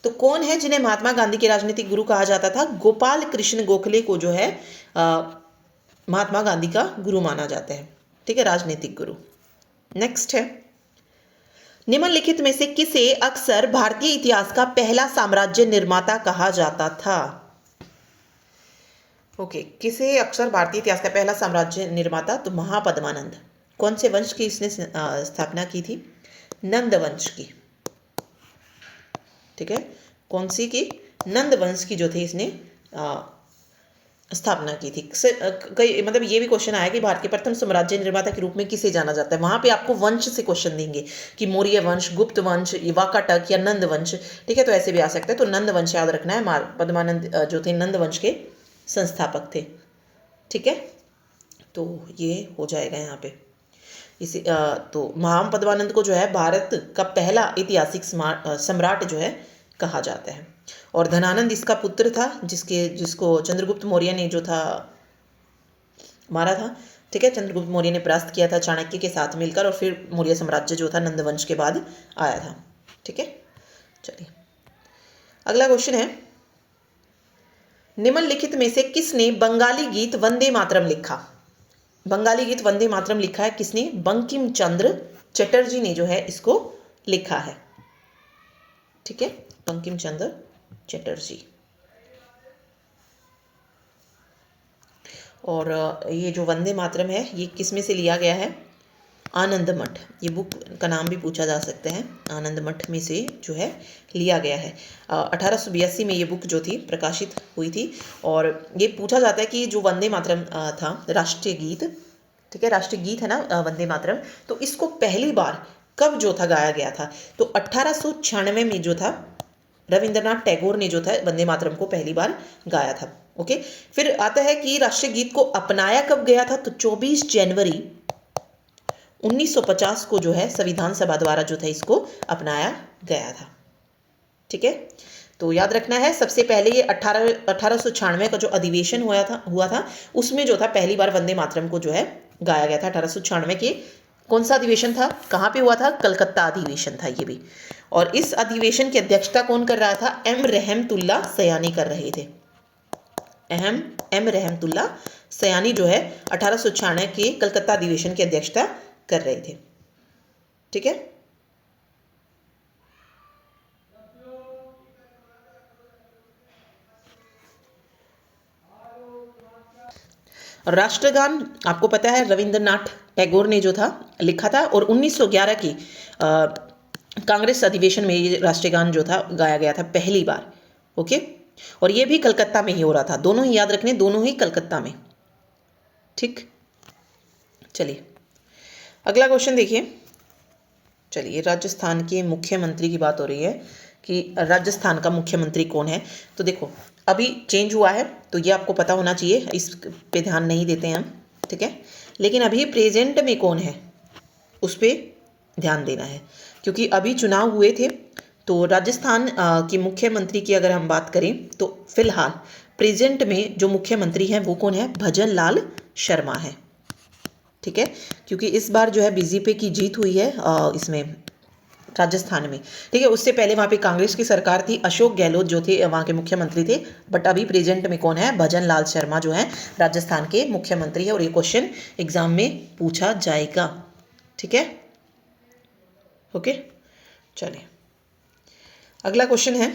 तो कौन है जिन्हें महात्मा गांधी के राजनीतिक गुरु कहा जाता था? गोपाल कृष्ण गोखले को जो है महात्मा गांधी का गुरु माना जाता है, ठीक है, राजनीतिक गुरु। नेक्स्ट है, निम्नलिखित में से किसे अक्सर भारतीय इतिहास का पहला साम्राज्य निर्माता कहा जाता था? ओके, किसे अक्सर भारतीय इतिहास का पहला साम्राज्य निर्माता? तो महापद्मानंद। कौन से वंश की इसने स्थापना की थी? नंद वंश की, ठीक है। कौन सी की? नंद वंश की जो थी इसने स्थापना की थी। कई मतलब ये भी क्वेश्चन आया कि भारत के प्रथम साम्राज्य निर्माता के रूप में किसे जाना जाता है। वहां पे आपको वंश से क्वेश्चन देंगे कि मौर्य वंश, गुप्त वंश, वाकाटक या नंद वंश, ठीक है, तो ऐसे भी आ सकता है। तो नंद वंश याद रखना है। पद्मानंद जो थे नंद वंश के संस्थापक थे, ठीक है। तो ये हो जाएगा यहाँ पे इसी तो महापद्मानंद को जो है भारत का पहला ऐतिहासिक सम्राट जो है कहा जाता है। और धनानंद इसका पुत्र था, जिसको चंद्रगुप्त मौर्य ने जो था मारा था, ठीक है। चंद्रगुप्त मौर्य ने परास्त किया था चाणक्य के साथ मिलकर, और फिर मौर्य साम्राज्य जो था नंदवंश के बाद आया था, ठीक है। चलिए अगला क्वेश्चन है, निम्नलिखित में से किसने बंगाली गीत वंदे मातरम लिखा? बंगाली गीत वंदे मातरम लिखा है किसने? बंकिम चंद्र चटर्जी ने जो है इसको लिखा है, ठीक है, बंकिम चंद्र चटर्जी। और ये जो वंदे मातरम है ये किस में से लिया गया है? आनंद मठ, ये बुक का नाम भी पूछा जा सकता है, आनंद मठ में से जो है लिया गया है। 1882 में ये बुक जो थी प्रकाशित हुई थी। और ये पूछा जाता है कि जो वंदे मातरम था राष्ट्रीय गीत, ठीक है, राष्ट्रीय गीत है ना वंदे मातरम, तो इसको पहली बार कब जो था गाया गया था? तो 1896 में जो था रविंद्रनाथ टैगोर ने जो था वंदे मातरम को पहली बार गाया था, ओके। फिर आता है कि राष्ट्रीय गीत को अपनाया कब गया था? तो 24 जनवरी 1950 को जो है संविधान सभा द्वारा जो था इसको अपनाया गया था, ठीक है। तो याद रखना है, सबसे पहले ये 1896 का जो अधिवेशन हुआ था उसमें जो था पहली बार वंदे मातरम को जो है गाया गया था। 1896 के कौन सा अधिवेशन था, कहाँ पे हुआ था? कलकत्ता अधिवेशन था ये भी। और इस अधिवेशन की अध्यक्षता कौन कर रहा था? एम रहमतुल्ला सयानी कर रहे थे। एम रहमतुल्ला सयानी जो है 1896 के कलकत्ता अधिवेशन की अध्यक्षता कर रहे थे, ठीक है। राष्ट्रगान आपको पता है रविंद्रनाथ टैगोर ने जो था लिखा था, और 1911 की कांग्रेस अधिवेशन में ये राष्ट्रगान जो था गाया गया था पहली बार, ओके। और ये भी कलकत्ता में ही हो रहा था, दोनों ही याद रखने, दोनों ही कलकत्ता में, ठीक। चलिए अगला क्वेश्चन देखिए। चलिए राजस्थान के मुख्यमंत्री की बात हो रही है कि राजस्थान का मुख्यमंत्री कौन है। तो देखो अभी चेंज हुआ है तो ये आपको पता होना चाहिए, इस पे ध्यान नहीं देते हैं हम, ठीक है। लेकिन अभी प्रेजेंट में कौन है उस पर ध्यान देना है, क्योंकि अभी चुनाव हुए थे। तो राजस्थान के मुख्यमंत्री की अगर हम बात करें तो फिलहाल प्रेजेंट में जो मुख्यमंत्री हैं वो कौन है? भजन लाल शर्मा है, ठीक है। क्योंकि इस बार जो है बीजेपी की जीत हुई है इसमें राजस्थान में, ठीक है। उससे पहले वहाँ पे कांग्रेस की सरकार थी, अशोक गहलोत जो थे वहाँ के मुख्यमंत्री थे। बट अभी प्रेजेंट में कौन है? भजन लाल शर्मा जो है राजस्थान के मुख्यमंत्री है, और ये क्वेश्चन एग्जाम में पूछा जाएगा, ठीक है, ओके। चलिए अगला क्वेश्चन है,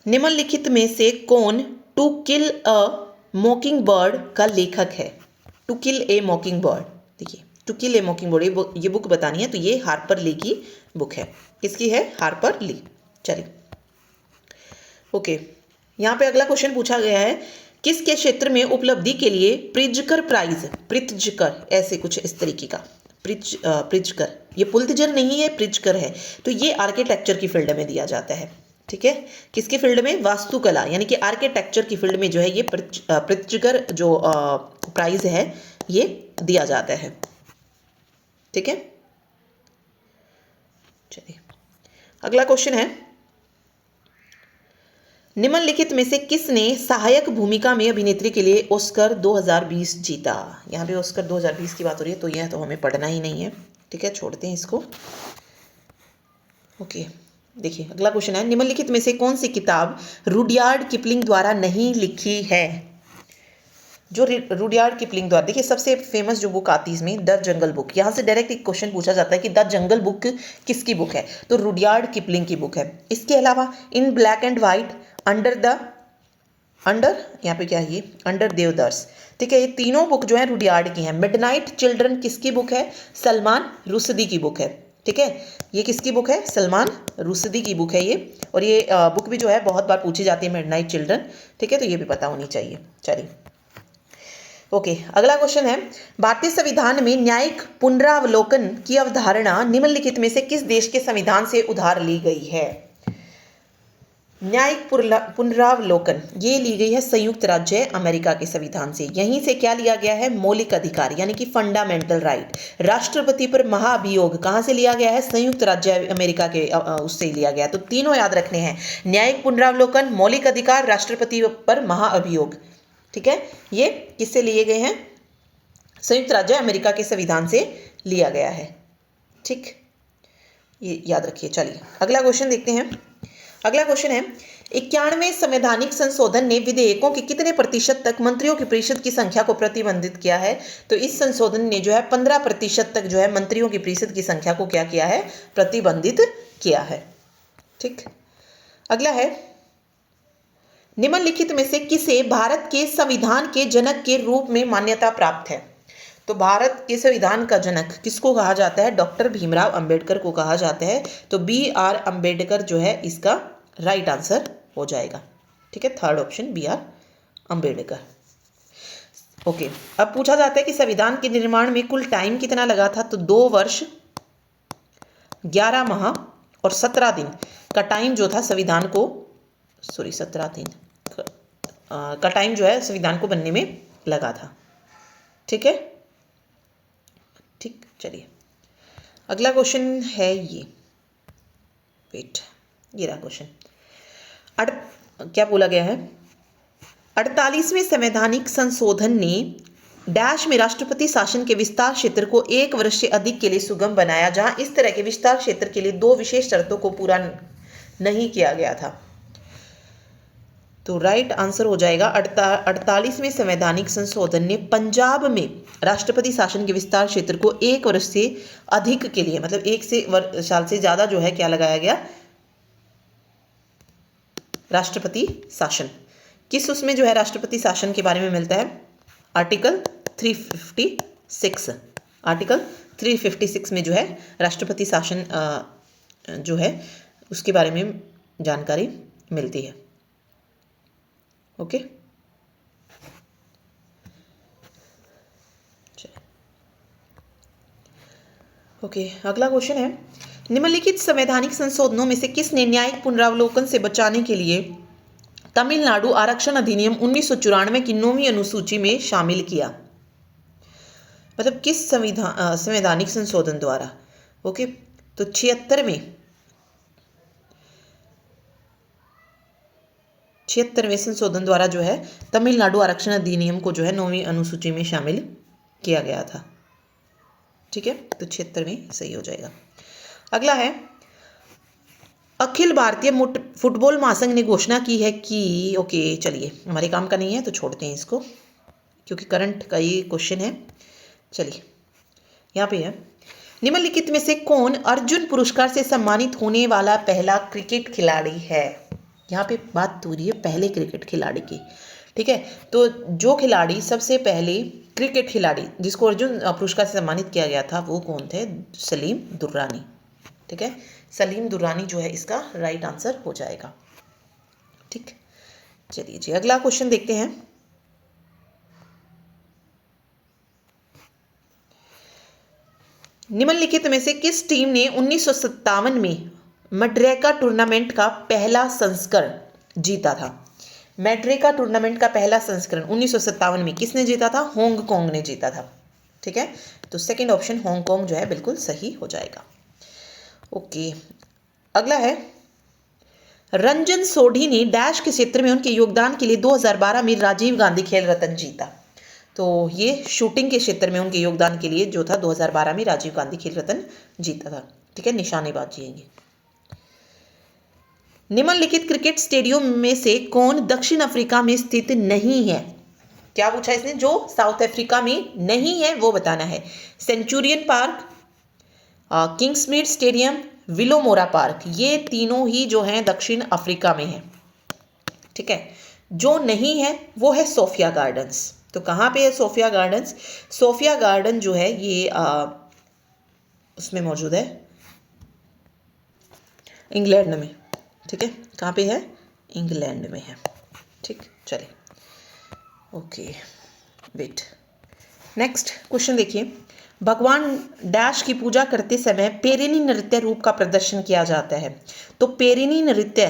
निम्नलिखित में से कौन टू किल अ मॉकिंग बर्ड का लेखक है? To kill a mockingbird, देखिए to kill a mockingbird ये बुक बतानी है, तो ये हार्पर ली की बुक है। किसकी है? हार्पर ली। चलिए ओके, यहाँ पे अगला क्वेश्चन पूछा गया है किसके क्षेत्र में उपलब्धि के लिए प्रित्जकर प्राइज, प्रित्जकर ऐसे कुछ इस तरीके का, प्रित्जकर, ये पुलित्जर नहीं है, प्रित्जकर है। तो ये आर्किटेक्चर की फील्ड में दिया जाता है। ठीक है, किसकी फील्ड में? वास्तुकला यानी कि आर्किटेक्चर की फील्ड में जो है ये प्रित्जकर जो प्राइज है ये दिया जाता है। ठीक है, चलिए अगला क्वेश्चन है, निम्नलिखित में से किसने सहायक भूमिका में अभिनेत्री के लिए ऑस्कर 2020 जीता? यहाँ पे ऑस्कर 2020 की बात हो रही है तो यह तो हमें पढ़ना ही नहीं है। ठीक है, छोड़ते हैं इसको। ओके, देखिए अगला क्वेश्चन है, निम्नलिखित में से कौन सी किताब रुडयार्ड किपलिंग द्वारा नहीं लिखी है? जो रुडयार्ड किपलिंग द्वारा, देखिए सबसे फेमस जो बुक आती है इसमें द जंगल बुक, यहाँ से डायरेक्ट एक क्वेश्चन पूछा जाता है कि द जंगल बुक किसकी बुक है? तो रुडयार्ड किपलिंग की बुक है। इसके अलावा इन ब्लैक एंड व्हाइट, अंडर यहाँ पे क्या है ये, अंडर देवदास। ठीक है, ये तीनों बुक जो है रुडयार्ड की हैं। मिडनाइट चिल्ड्रन किसकी बुक है? सलमान रुश्दी की बुक है। ठीक है, ये किसकी बुक है? सलमान रुश्दी की बुक है ये। और ये बुक भी जो है बहुत बार पूछी जाती है, मिडनाइट चिल्ड्रन। ठीक है, तो ये भी पता होनी चाहिए। चलिए ओके, अगला क्वेश्चन है, भारतीय संविधान में न्यायिक पुनरावलोकन की अवधारणा निम्नलिखित में से किस देश के संविधान से उधार ली गई है? न्यायिक पुनरावलोकन ये ली गई है संयुक्त राज्य अमेरिका के संविधान से। यहीं से क्या लिया गया है? मौलिक अधिकार यानी कि फंडामेंटल राइट। राष्ट्रपति पर महाभियोग कहाँ से लिया गया है? संयुक्त राज्य अमेरिका के उससे लिया गया। तो तीनों याद रखने हैं, न्यायिक पुनरावलोकन, मौलिक अधिकार, राष्ट्रपति पर महाअभियोग। ठीक है, ये किससे लिए गए हैं? संयुक्त राज्य अमेरिका के संविधान से लिया गया है। ठीक, ये याद रखिए। चलिए अगला क्वेश्चन देखते हैं। अगला क्वेश्चन है, 91वें संवैधानिक संशोधन ने विधेयकों के कितने प्रतिशत तक मंत्रियों की परिषद की संख्या को प्रतिबंधित किया है? तो इस संशोधन ने जो है 15% तक जो है मंत्रियों की परिषद की संख्या को क्या किया है? प्रतिबंधित किया है। ठीक, अगला है, निम्नलिखित में से किसे भारत के संविधान के जनक के रूप में मान्यता प्राप्त है? तो भारत के संविधान का जनक किसको कहा जाता है? डॉक्टर भीमराव अंबेडकर को कहा जाता है। तो BR अंबेडकर जो है इसका राइट आंसर हो जाएगा। ठीक है, third option BR Ambedkar. Okay, अब पूछा जाता है कि संविधान के निर्माण में कुल टाइम कितना लगा था? तो 2 वर्ष 11 माह और 17 दिन का टाइम जो था संविधान को, 17 दिन का टाइम जो है संविधान को बनने में लगा था। ठीक है, ठीक, चलिए अगला क्वेश्चन है ये, वेट, ये रहा क्वेश्चन। क्या बोला गया है? 48वें संवैधानिक संशोधन ने डैश में राष्ट्रपति शासन के विस्तार क्षेत्र को 1 वर्ष से अधिक के लिए सुगम बनाया, जहां इस तरह के विस्तार क्षेत्र के लिए 2 विशेष शर्तों को पूरा नहीं किया गया था। तो राइट आंसर हो जाएगा 48वें संवैधानिक संशोधन ने पंजाब में राष्ट्रपति शासन के विस्तार क्षेत्र को 1 वर्ष से अधिक के लिए, मतलब 1 साल से ज्यादा जो है क्या लगाया गया? राष्ट्रपति शासन। किस उसमें जो है राष्ट्रपति शासन के बारे में मिलता है? आर्टिकल 356, आर्टिकल 356 में जो है राष्ट्रपति शासन जो है उसके बारे में जानकारी मिलती है। ओके, ओके, अगला क्वेश्चन है, निम्नलिखित संवैधानिक संशोधनों में से किसने न्यायिक पुनरावलोकन से बचाने के लिए तमिलनाडु आरक्षण अधिनियम 1994 की 9वीं अनुसूची में शामिल किया? मतलब किस संवैधानिक संशोधन द्वारा? ओके, तो 76वें संशोधन द्वारा जो है तमिलनाडु आरक्षण अधिनियम को जो है 9वीं अनुसूची में शामिल किया गया था। ठीक है, तो 76वें सही हो जाएगा। अगला है, अखिल भारतीय फुटबॉल महासंघ ने घोषणा की है कि, ओके चलिए हमारे काम का नहीं है तो छोड़ते हैं इसको, क्योंकि करंट का ये क्वेश्चन है। चलिए यहाँ पे है, निम्नलिखित में से कौन अर्जुन पुरस्कार से सम्मानित होने वाला पहला क्रिकेट खिलाड़ी है? यहाँ पे बात हो रही है पहले क्रिकेट खिलाड़ी की। ठीक है, तो जो खिलाड़ी सबसे पहले क्रिकेट खिलाड़ी जिसको अर्जुन पुरस्कार से सम्मानित किया गया था वो कौन थे? सलीम दुर्रानी। ठीक है, सलीम दुर्रानी जो है इसका राइट आंसर हो जाएगा। ठीक, चलिए जी अगला क्वेश्चन देखते हैं। निम्नलिखित में से किस टीम ने 1957 में मड्रेका टूर्नामेंट का पहला संस्करण जीता था? मैड्रिका टूर्नामेंट का पहला संस्करण 1957 में किसने जीता था? हांगकांग ने जीता था। ठीक है, तो सेकंड ऑप्शन हांगकांग जो है बिल्कुल सही हो जाएगा। ओके, अगला है रंजन सोढ़ी ने डैश के क्षेत्र में उनके योगदान के लिए 2012 में राजीव गांधी खेल रत्न जीता। तो ये शूटिंग के क्षेत्र में उनके योगदान के लिए जो था 2012 में राजीव गांधी खेल रत्न जीता था। ठीक है, निशानेबाजी है ये। निम्नलिखित क्रिकेट स्टेडियम में से कौन दक्षिण अफ्रीका में स्थित नहीं है? क्या पूछा इसने? जो साउथ अफ्रीका में नहीं है वो बताना है। Centurion Park, Kingsmead Stadium, Willowmoore Park, ये तीनों ही जो हैं दक्षिण अफ्रीका में हैं। ठीक है, जो नहीं है वो है सोफिया गार्डन्स। तो कहाँ पे है सोफिया गार्डन्स? सोफिया गार्डन जो है ये उसमें मौजूद है इंग्लैंड में। ठीक है, कहाँ पे है? इंग्लैंड में है। ठीक, चलिए ओके, वेट। नेक्स्ट क्वेश्चन देखिए, भगवान डैश की पूजा करते समय पेरिनी नृत्य रूप का प्रदर्शन किया जाता है। तो पेरिनी नृत्य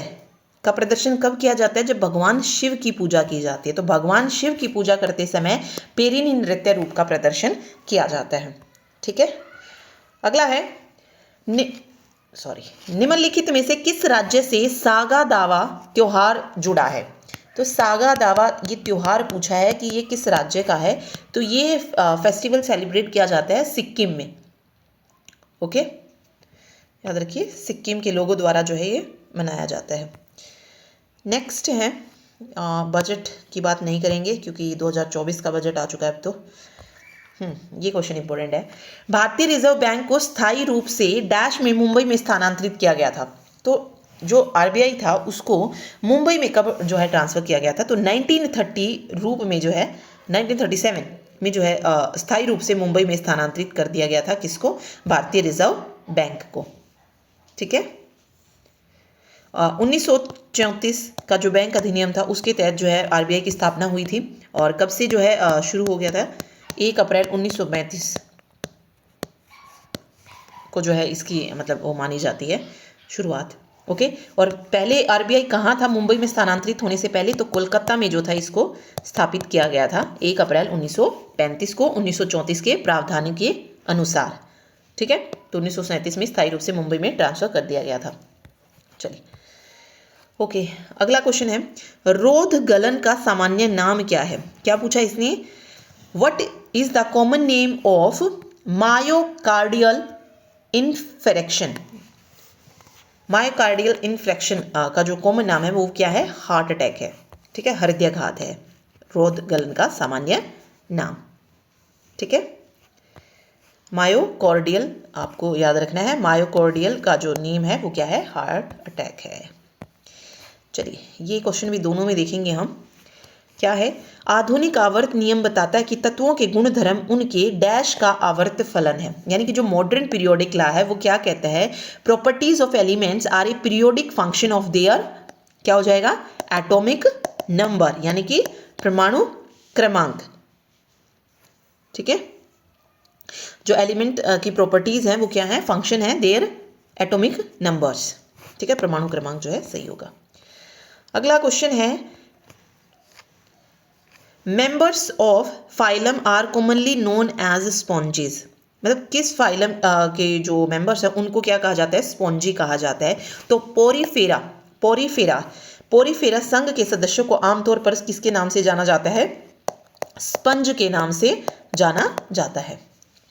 का प्रदर्शन कब किया जाता है? जब भगवान शिव की पूजा की जाती है। तो भगवान शिव की पूजा करते समय पेरिनी नृत्य रूप का प्रदर्शन किया जाता है। ठीक है, अगला है निम्नलिखित में से किस राज्य से सागा दावा त्योहार जुड़ा है? तो सागा दावा ये त्योहार पूछा है कि ये किस राज्य का है। तो ये फेस्टिवल सेलिब्रेट किया जाता है सिक्किम में। ओके, याद रखिए सिक्किम के लोगों द्वारा जो है ये मनाया जाता है। नेक्स्ट है बजट की बात नहीं करेंगे क्योंकि 2024 का बजट आ चुका है अब तो। ये क्वेश्चन इंपॉर्टेंट है। भारतीय रिजर्व बैंक को स्थायी रूप से डैश में मुंबई में स्थानांतरित किया गया था। तो जो आरबीआई था उसको मुंबई में कब जो है ट्रांसफर किया गया था? तो 1930 रूप में जो है 1937 में जो है स्थायी रूप से मुंबई में स्थानांतरित कर दिया गया था। किसको? भारतीय रिजर्व बैंक को। ठीक है, 1934 का जो बैंक अधिनियम था उसके तहत जो है आरबीआई की स्थापना हुई थी। और कब से जो है शुरू हो गया था? 1 अप्रैल 1935 को जो है इसकी मतलब वो मानी जाती है शुरुआत। ओके, और पहले आरबीआई कहाँ था मुंबई में स्थानांतरित होने से पहले? तो कोलकाता में जो था इसको स्थापित किया गया था 1 अप्रैल 1935 को 1934 के प्रावधान के अनुसार। ठीक है, तो 1937 में स्थायी रूप से मुंबई में ट्रांसफर कर दिया गया था। चलिए ओके, अगला क्वेश्चन है रोध गलन का सामान्य नाम क्या है? क्या पूछा इसने? What is the common name of myocardial infarction? Myocardial infarction का जो कॉमन नाम है वो क्या है? हार्ट अटैक है। ठीक है, हृदयाघात है रोध गलन का सामान्य नाम। ठीक है, मायोकार्डियल आपको याद रखना है। मायोकार्डियल का जो नेम है वो क्या है? हार्ट अटैक है। चलिए ये क्वेश्चन भी दोनों में देखेंगे हम। क्या है? आधुनिक आवर्त नियम बताता है कि तत्वों के गुणधर्म उनके डैश का आवर्त फलन है। यानी कि जो मॉडर्न पीरियोडिक लॉ है वो क्या कहता है? Properties of elements are a periodic function of their, क्या हो जाएगा? एटॉमिक नंबर, यानी कि परमाणु क्रमांक। ठीक है, जो एलिमेंट की प्रॉपर्टीज हैं वो क्या है? फंक्शन है देयर एटॉमिक नंबर्स। ठीक है, परमाणु क्रमांक जो है सही होगा। अगला क्वेश्चन है members of phylum are commonly known as sponges. मतलब किस फाइलम के जो मेंबर्स हैं उनको क्या कहा जाता है? स्पॉन्जी कहा जाता है। तो पोरीफेरा संघ के सदस्यों को आमतौर पर किसके नाम से जाना जाता है? स्पंज के नाम से जाना जाता है।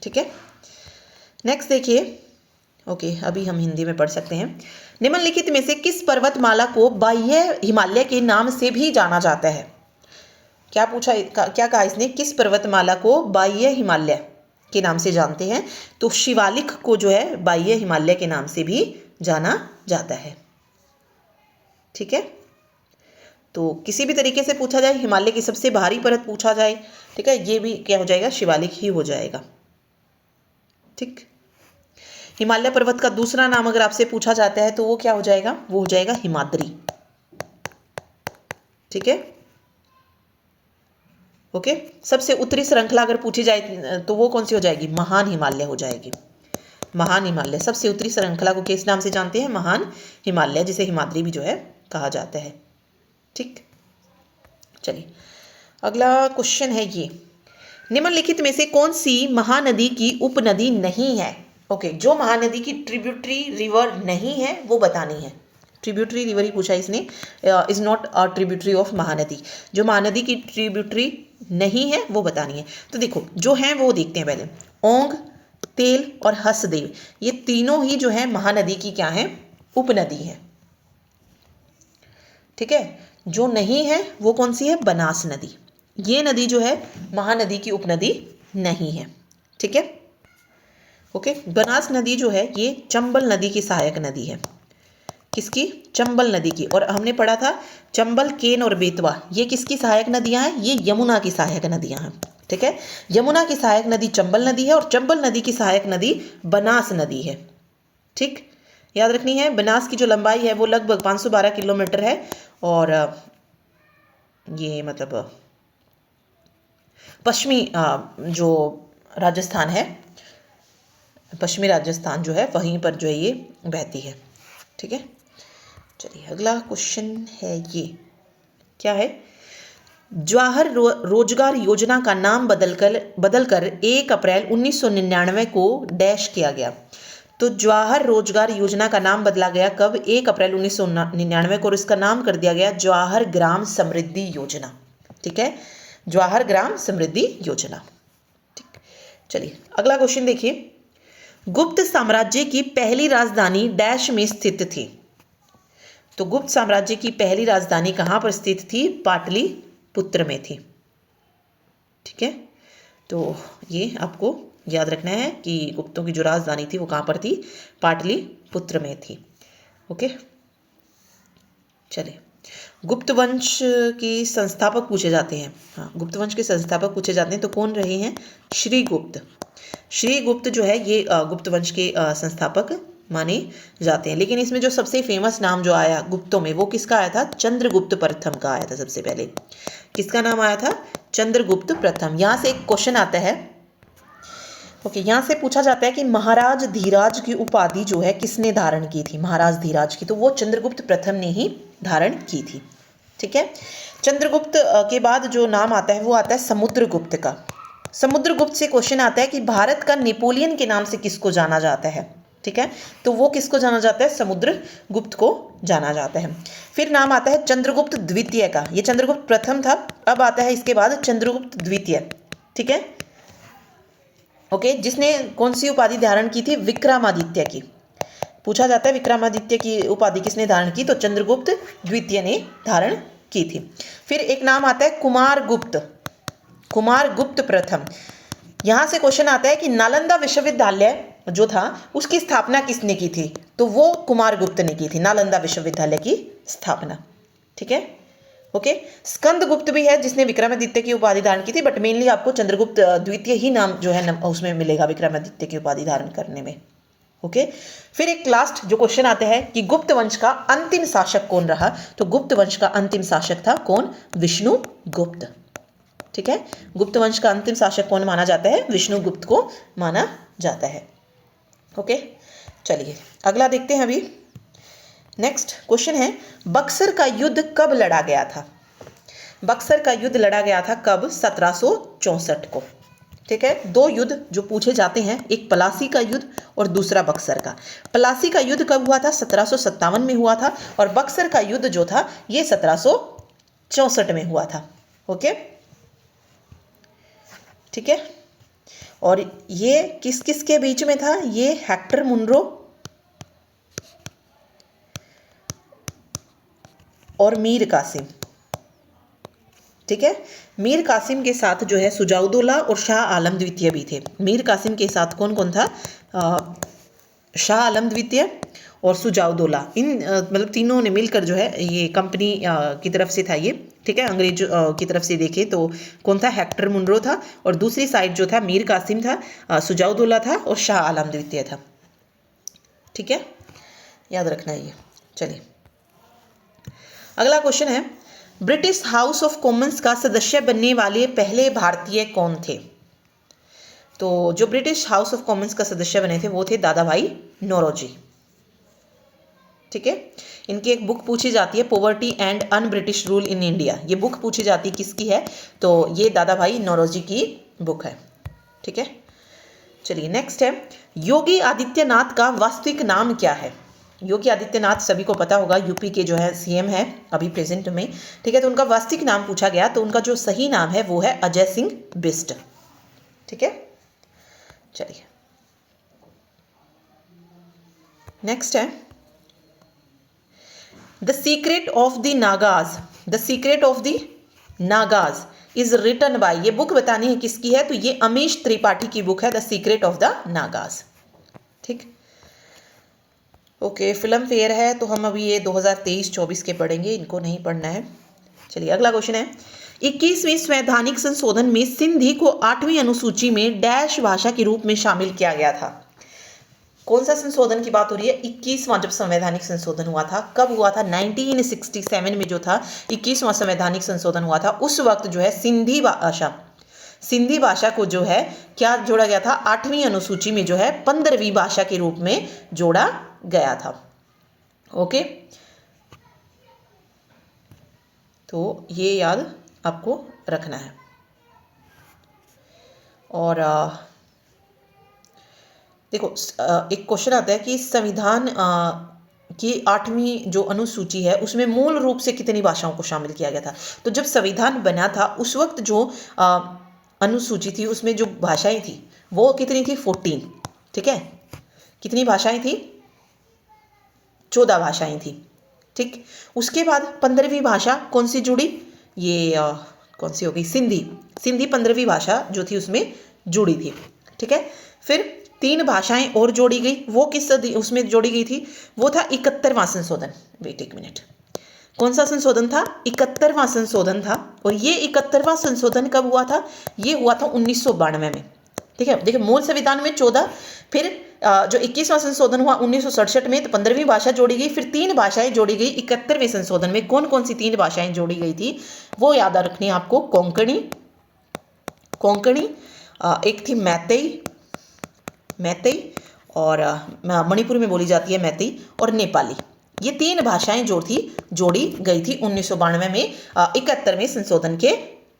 ठीक है, नेक्स्ट देखिए। ओके, अभी हम हिंदी में पढ़ सकते हैं। निम्नलिखित में से किस पर्वतमाला को बाह्य हिमालय के नाम से भी जाना जाता है? क्या पूछा? क्या कहा इसने? किस पर्वतमाला को बाह्य हिमालय के नाम से जानते हैं? तो शिवालिक को जो है बाह्य हिमालय के नाम से भी जाना जाता है। ठीक है, तो किसी भी तरीके से पूछा जाए, हिमालय की सबसे भारी पर्वत पूछा जाए, ठीक है, ये भी क्या हो जाएगा? शिवालिक ही हो जाएगा। ठीक, हिमालय पर्वत का दूसरा नाम अगर आपसे पूछा जाता है तो वो क्या हो जाएगा? वो हो जाएगा हिमाद्री। ठीक है, ओके, सबसे उत्तरी श्रृंखला अगर पूछी जाए तो वो कौन सी हो जाएगी? महान हिमालय हो जाएगी। महान हिमालय, सबसे उत्तरी श्रृंखला को किस नाम से जानते हैं? महान हिमालय, जिसे हिमाद्री भी जो है कहा जाता है। ठीक, चलिए अगला क्वेश्चन है ये, निम्नलिखित में से कौन सी महानदी की उपनदी नहीं है? ओके, जो महानदी की ट्रिब्यूटरी रिवर नहीं है वो बतानी है। ट्रिब्यूटरी रिवर ही पूछा इसने, is not a tributary of Mahanadi. जो महानदी की ट्रिब्यूटरी नहीं है वो बतानी है। तो देखो जो है वो देखते हैं पहले। ओंग, तेल और हसदेव, ये तीनों ही जो है महानदी की क्या है? उपनदी है। ठीक है, जो नहीं है वो कौन सी है? बनास नदी। ये नदी जो है महानदी की उपनदी नहीं है। ठीक है, ओके। बनास नदी जो है ये चंबल नदी की सहायक नदी है। किसकी? चंबल नदी की। और हमने पढ़ा था चंबल, केन और बेतवा ये किसकी सहायक नदियां हैं? ये यमुना की सहायक नदियां हैं। ठीक है, यमुना की सहायक नदी चंबल नदी है और चंबल नदी की सहायक नदी बनास नदी है। ठीक, याद रखनी है। बनास की जो लंबाई है वो लगभग 512 किलोमीटर है और ये मतलब पश्चिमी जो राजस्थान है, पश्चिमी राजस्थान जो है वहीं पर जो है ये बहती है। ठीक है, चलिए अगला क्वेश्चन है ये, क्या है? जवाहर रोजगार योजना का नाम बदलकर 1 अप्रैल 1999 को डैश किया गया। तो जवाहर रोजगार योजना का नाम बदला गया कब? 1 अप्रैल 1999 को, और इसका नाम कर दिया गया जवाहर ग्राम समृद्धि योजना। ठीक है, जवाहर ग्राम समृद्धि योजना। ठीक, चलिए अगला क्वेश्चन देखिए, गुप्त साम्राज्य की पहली राजधानी डैश में स्थित थी। तो गुप्त साम्राज्य की पहली राजधानी कहां पर स्थित थी? पाटलिपुत्र में थी। ठीक है, तो ये आपको याद रखना है कि गुप्तों की जो राजधानी थी वो कहां पर थी? पाटलिपुत्र में थी। ओके, चलिए गुप्त वंश के संस्थापक पूछे जाते हैं। हाँ, गुप्त वंश के संस्थापक पूछे जाते हैं तो कौन रहे हैं? श्रीगुप्त। श्रीगुप्त जो है ये गुप्त वंश के संस्थापक माने जाते हैं। लेकिन इसमें जो सबसे फेमस नाम जो आया गुप्तों में वो किसका आया था? चंद्रगुप्त प्रथम का आया था सबसे पहले। किसका नाम आया था? चंद्रगुप्त प्रथम। यहाँ से एक क्वेश्चन आता है, ओके, यहाँ से पूछा जाता है कि महाराज धीराज की उपाधि जो है किसने धारण की थी? महाराज धीराज की, तो वो चंद्रगुप्त प्रथम ने ही धारण की थी। ठीक है, चंद्रगुप्त के बाद जो नाम आता है वो आता है समुद्रगुप्त का। समुद्रगुप्त से क्वेश्चन आता है कि भारत का नेपोलियन के नाम से किसको जाना जाता है? ठीक है, तो वो किसको जाना जाता है? समुद्रगुप्त को जाना जाता है। फिर नाम आता है चंद्रगुप्त द्वितीय का। ये चंद्रगुप्त प्रथम था, अब आता है इसके बाद चंद्रगुप्त द्वितीय। ठीक है, ओके, जिसने कौन सी उपाधि धारण की थी? विक्रमादित्य की। पूछा जाता है विक्रमादित्य की उपाधि किसने धारण की? तो चंद्रगुप्त द्वितीय ने धारण की थी। फिर एक नाम आता है कुमारगुप्त, कुमारगुप्त प्रथम। यहां से क्वेश्चन आता है कि नालंदा विश्वविद्यालय जो था उसकी स्थापना किसने की थी? तो वो कुमारगुप्त ने की थी, नालंदा विश्वविद्यालय की स्थापना। ठीक है, ओके। स्कंदगुप्त भी है जिसने विक्रमादित्य की उपाधि धारण की थी, बट मेनली आपको चंद्रगुप्त द्वितीय ही नाम जो है उसमें मिलेगा विक्रमादित्य की उपाधि धारण करने में। ओके, फिर एक लास्ट जो क्वेश्चन आते हैं कि गुप्त वंश का अंतिम शासक कौन रहा? तो गुप्त वंश का अंतिम शासक था कौन? विष्णुगुप्त। ठीक है, गुप्त वंश का अंतिम शासक कौन माना जाता है? विष्णुगुप्त को माना जाता है। ओके, चलिए अगला देखते हैं। अभी नेक्स्ट क्वेश्चन है, बक्सर का युद्ध कब लड़ा गया था? बक्सर का युद्ध लड़ा गया था कब? 1764 को। ठीक है, दो युद्ध जो पूछे जाते हैं, एक पलासी का युद्ध और दूसरा बक्सर का। पलासी का युद्ध कब हुआ था? 1757 में हुआ था, और बक्सर का युद्ध जो था ये 1764 में हुआ था। ओके, ठीक है, और ये किस किस के बीच में था? ये हेक्टर मुनरो और मीर कासिम। ठीक है, मीर कासिम के साथ जो है सुजाउद्दौला और शाह आलम द्वितीय भी थे। मीर कासिम के साथ कौन कौन था? शाह आलम द्वितीय और सुजाउद्दौला। इन मतलब तीनों ने मिलकर जो है ये कंपनी की तरफ से था ये। ठीक है, अंग्रेज की तरफ से देखे तो कौन था? हेक्टर मुनरो था, और दूसरी साइड जो था मीर कासिम था, सुजाउद्दौला था और शाह आलम द्वितीय था। ठीक है, याद रखना है ये। चलिए अगला क्वेश्चन है, ब्रिटिश हाउस ऑफ कॉमन्स का सदस्य बनने वाले पहले भारतीय कौन थे? तो जो ब्रिटिश हाउस ऑफ कॉमन्स का सदस्य बने थे वो थे दादा भाई नौरोजी। ठीक है, इनकी एक बुक पूछी जाती है, poverty and un British rule in India. ये बुक पूछी जाती है किसकी है, तो ये दादा भाई नौरोजी की बुक है। ठीक है, चलिए नेक्स्ट है, योगी आदित्यनाथ का वास्तविक नाम क्या है। योगी आदित्यनाथ सभी को पता होगा, यूपी के जो है सीएम है अभी प्रेजेंट में। ठीक है, तो उनका वास्तविक नाम पूछा गया, तो उनका जो सही नाम है वो है अजय सिंह बिष्ट। ठीक है, चलिए नेक्स्ट है, the secret of the Nagas, the secret of the Nagas is written by, ये बुक बतानी है किसकी है, तो ये अमीश त्रिपाठी की बुक है, the secret of the Nagas. ठीक, ओके, फिल्म फेयर है तो हम अभी ये 2023-24 के पढ़ेंगे, इनको नहीं पढ़ना है। चलिए अगला क्वेश्चन है, 21वीं संवैधानिक संशोधन में सिंधी को 8वीं अनुसूची में डैश भाषा के रूप में शामिल किया गया था। कौन सा संशोधन की बात हो रही है, 21वां जब संवैधानिक संशोधन हुआ था, कब हुआ था, 1967 में जो था 21वां संवैधानिक संशोधन हुआ था, उस वक्त जो है सिंधी भाषा को जो है क्या जोड़ा गया था, 8वीं अनुसूची में जो है 15वीं भाषा के रूप में जोड़ा गया था। ओके, तो ये याद आपको रखना है। और देखो एक क्वेश्चन आता है कि संविधान की 8वीं जो अनुसूची है उसमें मूल रूप से कितनी भाषाओं को शामिल किया गया था। तो जब संविधान बना था उस वक्त जो अनुसूची थी उसमें जो भाषाएं थी वो कितनी थी, 14। ठीक है, कितनी भाषाएं थी, 14 भाषाएं थी। ठीक, उसके बाद 15वीं भाषा कौन सी जुड़ी, ये कौन सी हो गई, सिंधी 15वीं भाषा जो थी उसमें जुड़ी थी। ठीक है, फिर 3 भाषाएं और जोड़ी गई, वो किस उसमें जोड़ी गई थी, वो था 71वां संशोधन। वेट एक मिनट, कौन सा संशोधन था, 71वां संशोधन था। और ये 71वां संशोधन कब हुआ था, ये हुआ था 1992 में। ठीक है, देखिए मूल संविधान में 14, फिर जो 21वां संशोधन हुआ 1967 में, तो 15वीं भाषा जोड़ी गई, फिर 3 भाषाएं जोड़ी गई 71वें संशोधन में। कौन कौन सी 3 भाषाएं जोड़ी गई थी वो याद रखनी है आपको, कोंकणी, एक थी मैतेई और मणिपुर में बोली जाती है मैतेई, और नेपाली। ये 3 भाषाएं जो थी जोड़ी गई थी 1992 में 71वें संशोधन के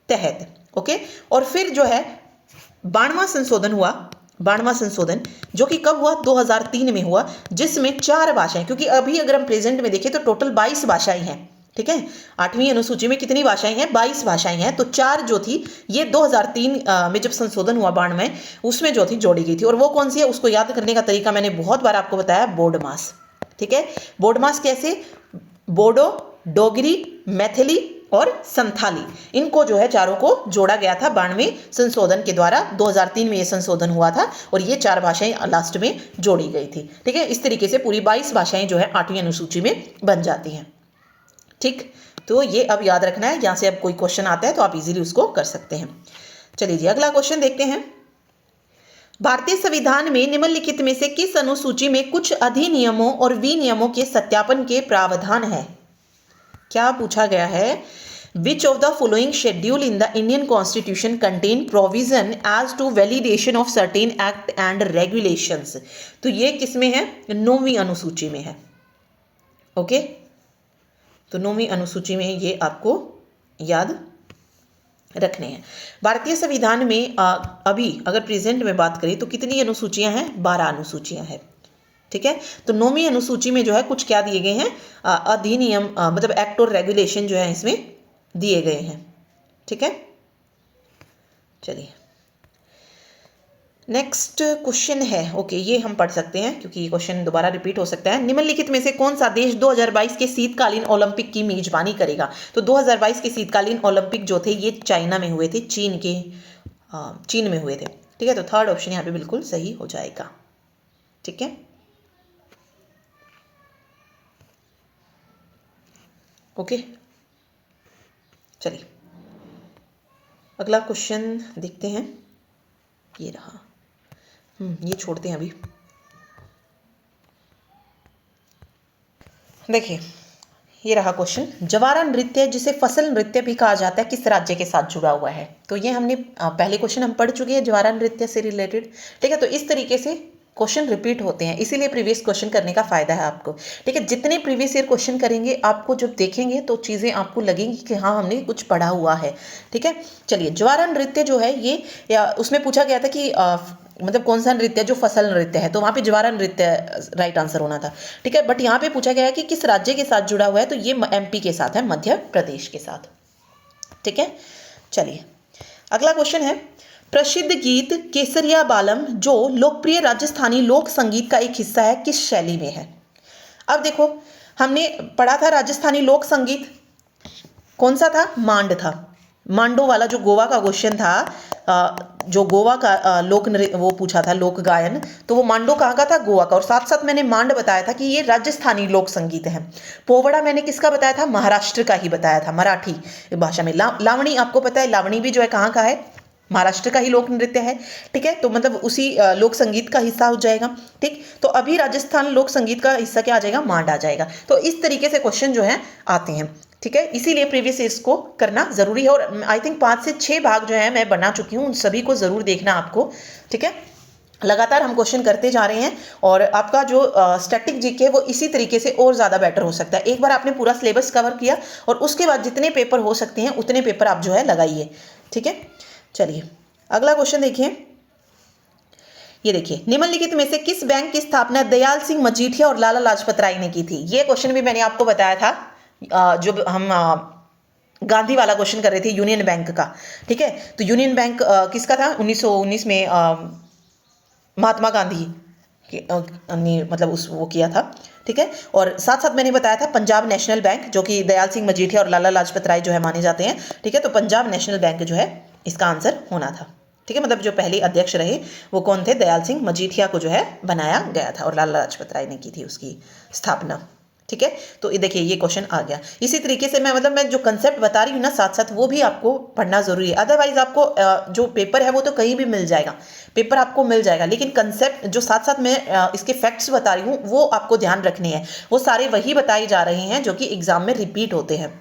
तहत। ओके, और फिर जो है 92वां संशोधन हुआ, 92वां संशोधन जो कि कब हुआ, 2003 में हुआ, जिसमें 4 भाषाएं, क्योंकि अभी अगर हम प्रेजेंट में देखें तो टोटल 22 भाषाएं हैं। ठीक है, 8वीं अनुसूची में कितनी भाषाएं हैं, 22 भाषाएं हैं, तो 4 जो थी ये 2003 में जब संशोधन हुआ 92 में, उसमें जो थी जोड़ी गई थी। और वो कौन सी है, उसको याद करने का तरीका मैंने बहुत बार आपको बताया, बोडमास। ठीक है, बोडमास कैसे, बोडो, डोगरी, मैथिली और संथाली, इनको जो है चारों को जोड़ा गया था 92वें संशोधन के द्वारा। 2003 में ये संशोधन हुआ था और ये 4 भाषाएं लास्ट में जोड़ी गई थी। ठीक है, इस तरीके से पूरी 22 भाषाएं जो है 8वीं अनुसूची में बन जाती हैं। ठीक, तो ये अब याद रखना है, यहां से अब कोई क्वेश्चन आता है तो आप इजीली उसको कर सकते हैं। चलिए जी अगला क्वेश्चन देखते हैं, भारतीय संविधान में निम्नलिखित में से किस अनुसूची में कुछ अधिनियमों और विनियमों के सत्यापन के प्रावधान है। क्या पूछा गया है, which of the following schedule in the Indian constitution contain provision as to validation of certain act and regulations. तो ये किसमें है, 9वीं अनुसूची में है। ओके, तो 9वीं अनुसूची में ये आपको याद रखने हैं। भारतीय संविधान में अभी अगर प्रेजेंट में बात करें तो कितनी अनुसूचियां हैं, 12 अनुसूचियां हैं। ठीक है, तो 9वीं अनुसूची में जो है कुछ क्या दिए गए हैं, अधिनियम मतलब एक्ट और रेगुलेशन जो है इसमें दिए गए हैं। ठीक है, चलिए नेक्स्ट क्वेश्चन है। ओके, ये हम पढ़ सकते हैं क्योंकि ये क्वेश्चन दोबारा रिपीट हो सकता है। निम्नलिखित में से कौन सा देश 2022 के शीतकालीन ओलंपिक की मेजबानी करेगा। तो 2022 के शीतकालीन ओलंपिक जो थे ये चाइना में हुए थे, चीन में हुए थे। ठीक है, तो थर्ड ऑप्शन यहाँ पे बिल्कुल सही हो जाएगा। ठीक है, ओके, चलिए अगला क्वेश्चन देखते हैं, ये रहा। ये छोड़ते हैं अभी। देखिए ये रहा क्वेश्चन। जवारा नृत्य, जिसे फसल नृत्य भी कहा जाता है, किस राज्य के साथ जुड़ा हुआ है? तो ये हमने पहले क्वेश्चन हम पढ़ चुके हैं जवारा नृत्य से रिलेटेड। ठीक है, तो इस तरीके से क्वेश्चन रिपीट होते हैं, इसीलिए प्रीवियस क्वेश्चन करने का फायदा है आपको। ठीक है, जितने प्रीवियस ईयर क्वेश्चन करेंगे आपको जब देखेंगे तो चीज़ें आपको लगेंगी कि हाँ हमने कुछ पढ़ा हुआ है। ठीक है, चलिए जवारा नृत्य जो है ये उसमें पूछा गया था कि मतलब कौन सा नृत्य जो फसल नृत्य है, तो वहाँ पे जवारा नृत्य राइट आंसर होना था। ठीक है, बट यहाँ पे पूछा गया है कि किस राज्य के साथ जुड़ा हुआ है, तो ये एमपी के साथ है, मध्य प्रदेश के साथ। ठीक है, चलिए अगला क्वेश्चन है, प्रसिद्ध गीत केसरिया बालम जो लोकप्रिय राजस्थानी लोक संगीत का एक हिस्सा है, किस शैली में है? अब देखो हमने पढ़ा था राजस्थानी लोक संगीत कौन सा था? मांड था। मांडो वाला जो गोवा का क्वेश्चन था, जो गोवा का लोक नृत्य वो पूछा था, लोक गायन, तो वो मांडो कहाँ का था? गोवा का। और साथ साथ मैंने मांड बताया था कि ये राजस्थानी लोक संगीत है। पोवड़ा मैंने किसका बताया था? महाराष्ट्र का ही बताया था, मराठी भाषा में। लावणी आपको पता है, लावणी भी जो है कहाँ का है? महाराष्ट्र का ही लोक नृत्य है। ठीक है, तो मतलब उसी लोक संगीत का हिस्सा हो जाएगा। ठीक, तो अभी राजस्थान लोक संगीत का हिस्सा क्या आ जाएगा? मांड आ जाएगा। तो इस तरीके से क्वेश्चन जो है आते हैं। ठीक है, इसीलिए प्रीवियस ईयर्स को करना जरूरी है। और आई थिंक 5 से 6 भाग जो है मैं बना चुकी हूँ, उन सभी को जरूर देखना आपको। ठीक है, लगातार हम क्वेश्चन करते जा रहे हैं और आपका जो स्टैटिक जीके वो इसी तरीके से और ज़्यादा बेटर हो सकता है। एक बार आपने पूरा सिलेबस कवर किया और उसके बाद जितने पेपर हो सकते हैं उतने पेपर आप जो है लगाइए। ठीक है, चलिए अगला क्वेश्चन देखिए। ये देखिए, निम्नलिखित में से किस बैंक की स्थापना दयाल सिंह मजीठिया और लाला लाजपत राय ने की थी? ये क्वेश्चन भी मैंने आपको बताया था, जो हम गांधी वाला क्वेश्चन कर रहे थे, यूनियन बैंक का। ठीक है, तो यूनियन बैंक किसका था? 1919 में महात्मा गांधी ने मतलब उस वो किया था। ठीक है, और साथ साथ मैंने बताया था पंजाब नेशनल बैंक, जो कि दयाल सिंह मजीठिया और लाला लाजपत राय जो है माने जाते हैं। ठीक है, तो पंजाब नेशनल बैंक जो है इसका आंसर होना था। ठीक है, मतलब जो पहले अध्यक्ष रहे वो कौन थे? दयाल सिंह मजीठिया को जो है बनाया गया था और लाला लाजपत राय ने की थी उसकी स्थापना। ठीक है, तो ये देखिए ये क्वेश्चन आ गया। इसी तरीके से मैं जो कंसेप्ट बता रही हूँ ना साथ साथ वो भी आपको पढ़ना जरूरी है। अदरवाइज आपको जो पेपर है वो तो कहीं भी मिल जाएगा, पेपर आपको मिल जाएगा, लेकिन कंसेप्ट जो साथ साथ मैं इसके फैक्ट्स बता रही हूँ वो आपको ध्यान रखने हैं। वो सारे वही बताए जा रहे हैं जो कि एग्जाम में रिपीट होते हैं।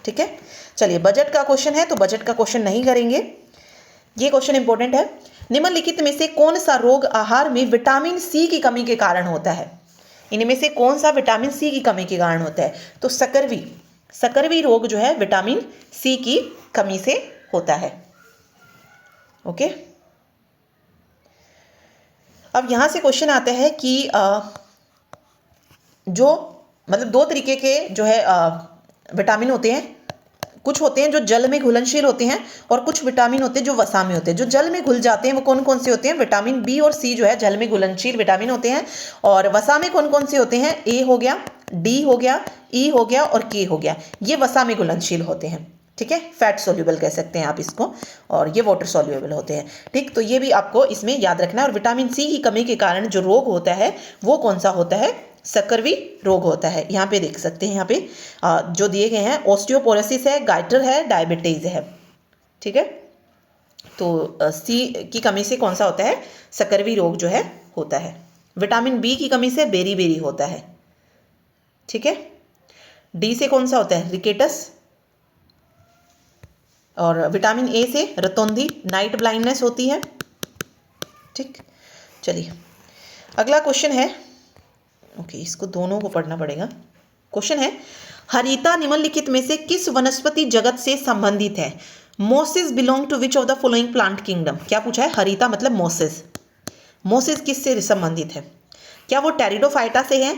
ठीक है, चलिए बजट का क्वेश्चन है, तो बजट का क्वेश्चन नहीं करेंगे। ये क्वेश्चन इंपॉर्टेंट है। निम्नलिखित में से कौन सा रोग आहार में विटामिन सी की कमी के कारण होता है? इनमें से कौन सा विटामिन सी की कमी के कारण होता है? तो सकरवी रोग जो है विटामिन सी की कमी से होता है। ओके, अब यहां से क्वेश्चन आता है कि जो मतलब 2 तरीके के जो है विटामिन होते हैं। कुछ होते हैं जो जल में घुलनशील होते हैं और कुछ विटामिन होते हैं जो वसा में होते हैं। जो जल में घुल जाते हैं वो कौन कौन से होते हैं? विटामिन बी और सी जो है जल में घुलनशील विटामिन होते हैं। और वसा में कौन कौन से होते हैं? ए हो गया, डी हो गया, ई हो गया और के हो गया। ये वसा में घुलनशील होते हैं। ठीक है, फैट सोल्यूबल कह सकते हैं आप इसको, और ये वाटर सोल्यूबल होते हैं। ठीक, तो ये भी आपको इसमें याद रखना है। और विटामिन सी की कमी के कारण जो रोग होता है वो कौन सा होता है? सकरवी रोग होता है। यहाँ पे देख सकते हैं, यहाँ पे जो दिए गए हैं ऑस्टियोपोरोसिस है, गाइटर है, डायबिटीज है। ठीक है, तो सी की कमी से कौन सा होता है? सकरवी रोग जो है होता है। विटामिन बी की कमी से बेरी होता है। ठीक है, डी से कौन सा होता है? रिकेटस। और विटामिन ए से रतौंधी, नाइट ब्लाइंडनेस होती है। ठीक, चलिए अगला क्वेश्चन है। ओके, इसको दोनों को पढ़ना पड़ेगा। क्वेश्चन है, हरिता निम्नलिखित में से किस वनस्पति जगत से संबंधित है? Mosses belong to which of the following plant kingdom? क्या पूछा है? हरिता मतलब मोसिस। मोसिस किससे संबंधित है? क्या वो टेरिडोफाइटा से है,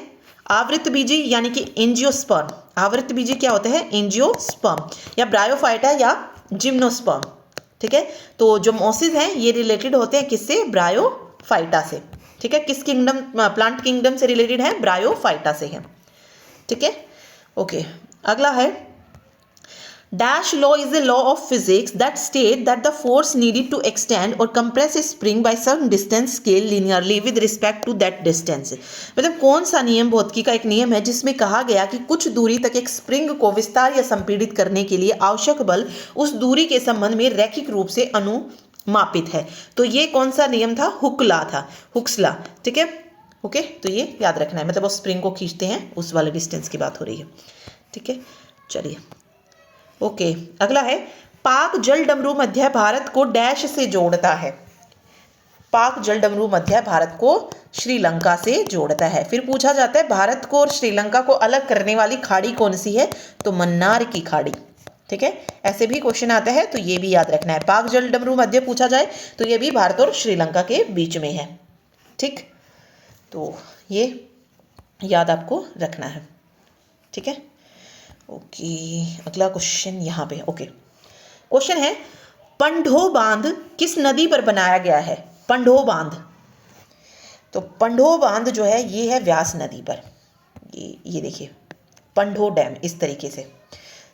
आवृत बीजी यानी कि एंजियोस्पर्म? आवृत बीजी क्या होते हैं? एंजियोस्पर्म, या ब्रायोफाइटा या जिम्नोस्पर्म। ठीक है, तो जो मोसिस हैं ये रिलेटेड होते हैं किससे? ब्रायोफाइटा से। ठीक है, किस किंगडम, प्लांट किंगडम से रिलेटेड है? ब्रायोफाइटा से है। ठीक है, ओके, अगला है, dash law is a law of physics that state that the force needed to extend और compress a spring by some distance scale linearly with respect to that distance. मतलब कौन सा नियम भौतिकी का एक नियम है जिसमें कहा गया कि कुछ दूरी तक एक स्प्रिंग को विस्तार या संपीड़ित करने के लिए आवश्यक बल उस दूरी के संबंध में रैखिक रूप से अनुमापित है? तो ये कौन सा नियम था? हुक्ला था, हुक्स लॉ। ठीक है, ओके, तो ये याद रखना है, मतलब वो स्प्रिंग को खींचते हैं उस वाले डिस्टेंस की बात हो रही है। ठीक है, चलिए ओके। अगला है पाक जल डमरू मध्य भारत को डैश से जोड़ता है। पाक जल डमरू मध्य भारत को श्रीलंका से जोड़ता है। फिर पूछा जाता है भारत को और श्रीलंका को अलग करने वाली खाड़ी कौन सी है, तो मन्नार की खाड़ी। ठीक है, ऐसे भी क्वेश्चन आता है तो ये भी याद रखना है। पाक जल डमरू मध्य पूछा जाए तो ये भी भारत और श्रीलंका के बीच में है। ठीक, तो ये याद आपको रखना है। ठीक है, ओके। अगला क्वेश्चन यहाँ पे, ओके। क्वेश्चन है पंडो बांध किस नदी पर बनाया गया है। पंडो बांध, तो पंडो बांध जो है ये है व्यास नदी पर। ये देखिए पंडो डैम इस तरीके से।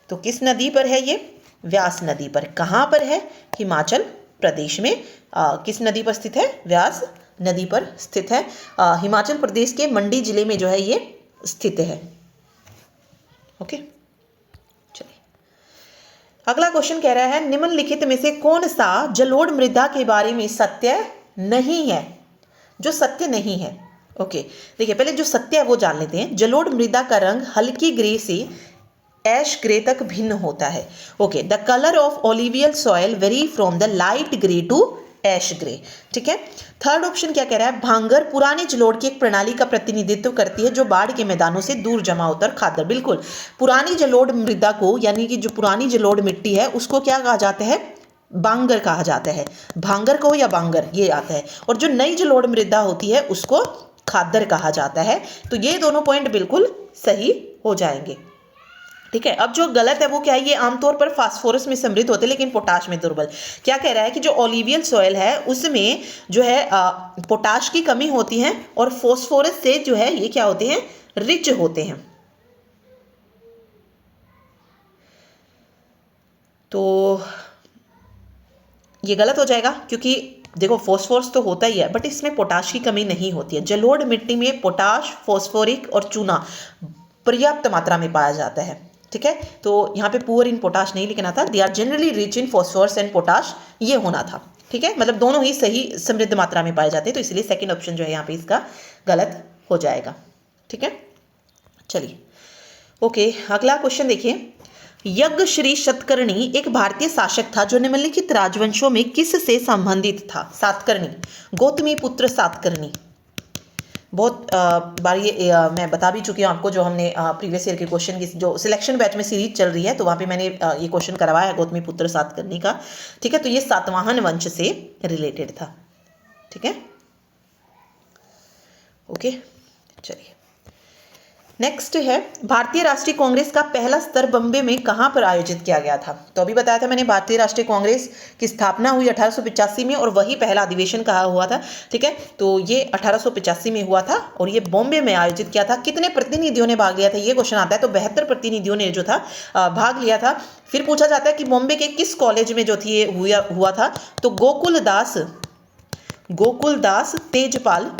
तो किस नदी पर है ये, व्यास नदी पर। कहाँ पर है, हिमाचल प्रदेश में। किस नदी पर स्थित है, व्यास नदी पर स्थित है। हिमाचल प्रदेश के मंडी जिले में जो है ये स्थित है। ओके, चलिए अगला क्वेश्चन कह रहा है निम्नलिखित में से कौन सा जलोढ़ मृदा के बारे में सत्य नहीं है, जो सत्य नहीं है। ओके, देखिए पहले जो सत्य है वो जान लेते हैं। जलोढ़ मृदा का रंग हल्की ग्रे से ऐश ग्रे तक भिन्न होता है। Okay, the colour of alluvial soil vary from the light grey to ash grey. ठीक है, थर्ड ऑप्शन क्या कह रहा है, भांगर पुरानी जलोढ़ की एक प्रणाली का प्रतिनिधित्व करती है जो बाढ़ के मैदानों से दूर जमा होता है खादर। बिल्कुल, पुरानी जलोढ़ मृदा को यानी कि जो पुरानी जलोढ़ मिट्टी है उसको क्या कहा जाता है, बांगर कहा जाता है। भांगर को या बांगर ये आता है। और जो नई जलोढ़ मृदा होती है उसको खादर कहा जाता है। तो ये दोनों पॉइंट बिल्कुल सही हो जाएंगे। ठीक है, अब जो गलत है वो क्या है, ये आमतौर पर फास्फोरस में समृद्ध होते हैं लेकिन पोटाश में दुर्बल। क्या कह रहा है कि जो ओलिवियल सॉइल है उसमें जो है पोटाश की कमी होती है और फास्फोरस से जो है ये क्या होते हैं, रिच होते हैं। तो ये गलत हो जाएगा क्योंकि देखो फास्फोरस तो होता ही है बट इसमें पोटाश की कमी नहीं होती है। जलोढ़ मिट्टी में पोटाश, फास्फोरिक और चूना पर्याप्त मात्रा में पाया जाता है। ठीक है, तो यहाँ पे पुअर इन पोटाश नहीं लिखना था, they are generally rich in phosphorus and potash ये होना था। ठीक है, मतलब दोनों ही सही समृद्ध मात्रा में पाए जाते हैं, तो इसलिए सेकंड ऑप्शन जो है यहाँ पे इसका गलत हो जाएगा। ठीक है, चलिए ओके। अगला क्वेश्चन देखिए, यज्ञ श्री शतकर्णी एक भारतीय शासक था जो निम्नलिखित राजवंशों में किस से संबंधित था। सातकर्णी, गौतमी पुत्र सातकर्णी। बहुत बार ये मैं बता भी चुकी हूँ आपको, जो हमने प्रीवियस ईयर के क्वेश्चन की जो सिलेक्शन बैच में सीरीज चल रही है तो वहाँ पे मैंने ये क्वेश्चन करवाया है गौतमी पुत्र सातकर्णी का। ठीक है, तो ये सातवाहन वंश से रिलेटेड था। ठीक है, ओके, चलिए नेक्स्ट है भारतीय राष्ट्रीय कांग्रेस का पहला स्तर बम्बे में कहां पर आयोजित किया गया था। तो अभी बताया था मैंने भारतीय राष्ट्रीय कांग्रेस की स्थापना हुई 1885 में और वही पहला अधिवेशन कहा हुआ था। ठीक है, तो ये 1885 में हुआ था और ये बॉम्बे में आयोजित किया था। कितने प्रतिनिधियों ने भाग लिया था ये क्वेश्चन आता है, तो 72 प्रतिनिधियों ने जो था भाग लिया था। फिर पूछा जाता है कि बॉम्बे के किस कॉलेज में जो थी ये हुआ था, तो गोकुलदास तेजपाल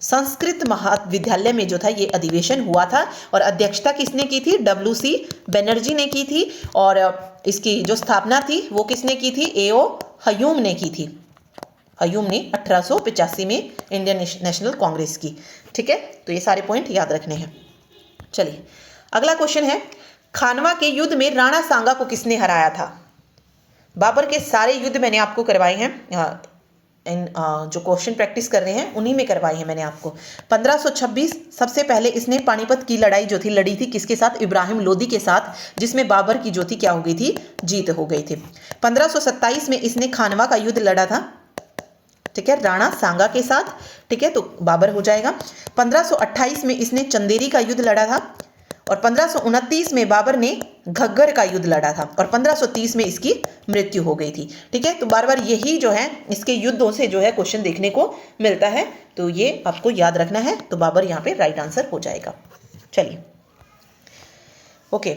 संस्कृत महाविद्यालय में जो था ये अधिवेशन हुआ था। और अध्यक्षता किसने की थी, WC बनर्जी ने की थी। और इसकी जो स्थापना थी वो किसने की थी, A.O. हयूम ने की थी। हयूम ने 1885 में इंडियन नेशनल कांग्रेस की। ठीक है, तो ये सारे पॉइंट याद रखने हैं। चलिए अगला क्वेश्चन है, खानवा के युद्ध में राणा सांगा को किसने हराया था। बाबर के सारे युद्ध मैंने आपको करवाए हैं, जो क्वेश्चन प्रैक्टिस कर रहे हैं उन्हीं में करवाई है मैंने आपको। 1526 सबसे पहले इसने पानीपत की लड़ाई जो थी लड़ी थी किसके साथ, इब्राहिम लोदी के साथ, जिसमें बाबर की जो थी क्या हो गई थी, जीत हो गई थी। 1527 में इसने खानवा का युद्ध लड़ा था। ठीक है, राणा सांगा के साथ। ठीक है, तो बाबर हो जाएगा। 1528 में इसने चंदेरी का युद्ध लड़ा था और 1529 में बाबर ने घग्गर का युद्ध लड़ा था और 1530 में इसकी मृत्यु हो गई थी। ठीक है, तो बार बार यही जो है इसके युद्धों से जो है क्वेश्चन देखने को मिलता है, तो ये आपको याद रखना है। तो बाबर यहाँ पे राइट आंसर हो जाएगा। चलिए ओके,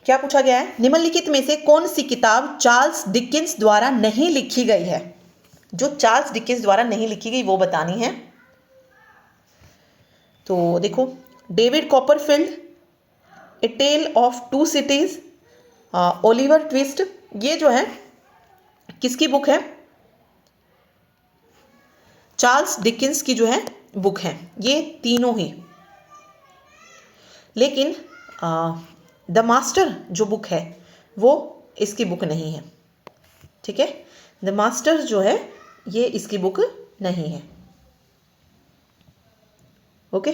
क्या पूछा गया है, निम्नलिखित में से कौन सी किताब चार्ल्स डिकेंस द्वारा नहीं लिखी गई है। जो चार्ल्स डिकेंस द्वारा नहीं लिखी गई वो बतानी है। तो देखो, David Copperfield, a tale of two cities, Oliver Twist, ये जो है किसकी बुक है, चार्ल्स डिकेंस की जो है बुक है ये तीनों ही। लेकिन द मास्टर जो बुक है वो इसकी बुक नहीं है, ठीक है। द मास्टर जो है ये इसकी बुक नहीं है, ओके।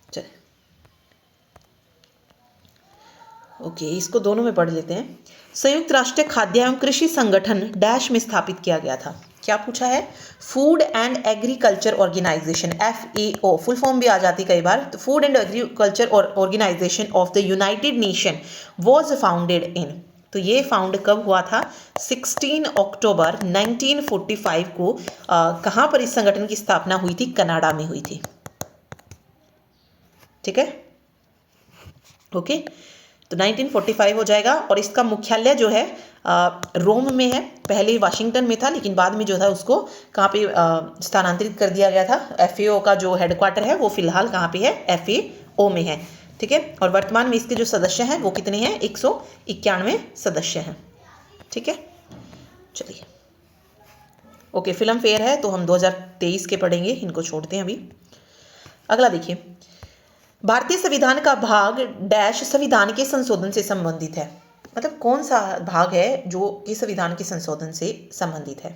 चलिए ओके, इसको दोनों में पढ़ लेते हैं। संयुक्त राष्ट्र खाद्य एवं कृषि संगठन डैश में स्थापित किया गया था। क्या पूछा है? Food and agriculture organization, FAO full form भी आ जाती कई बार। तो food and agriculture organization of the United Nation was founded in, तो ये फाउंड कब हुआ था? 16 अक्टूबर 1945 को। कहाँ पर इस संगठन की स्थापना हुई थी? कनाडा में हुई थी, ठीक है, ओके। तो 1945 हो जाएगा। और इसका मुख्यालय जो है रोम में है। पहले वाशिंगटन में था, लेकिन बाद में जो था उसको कहाँ पे स्थानांतरित कर दिया गया था। FAO का जो हेडक्वार्टर है वो फिलहाल कहाँ पे है? FAO में है, ठीक है। और वर्तमान में इसके जो सदस्य हैं वो कितने हैं? 191 सदस्य हैं, ठीक है। चलिए ओके, फिल्म फेयर है तो हम 2023 के पढ़ेंगे, इनको छोड़ते हैं अभी। अगला देखिए, भारतीय संविधान का भाग डैश संविधान के संशोधन से संबंधित है। मतलब कौन सा भाग है जो कि संविधान के संशोधन से संबंधित है?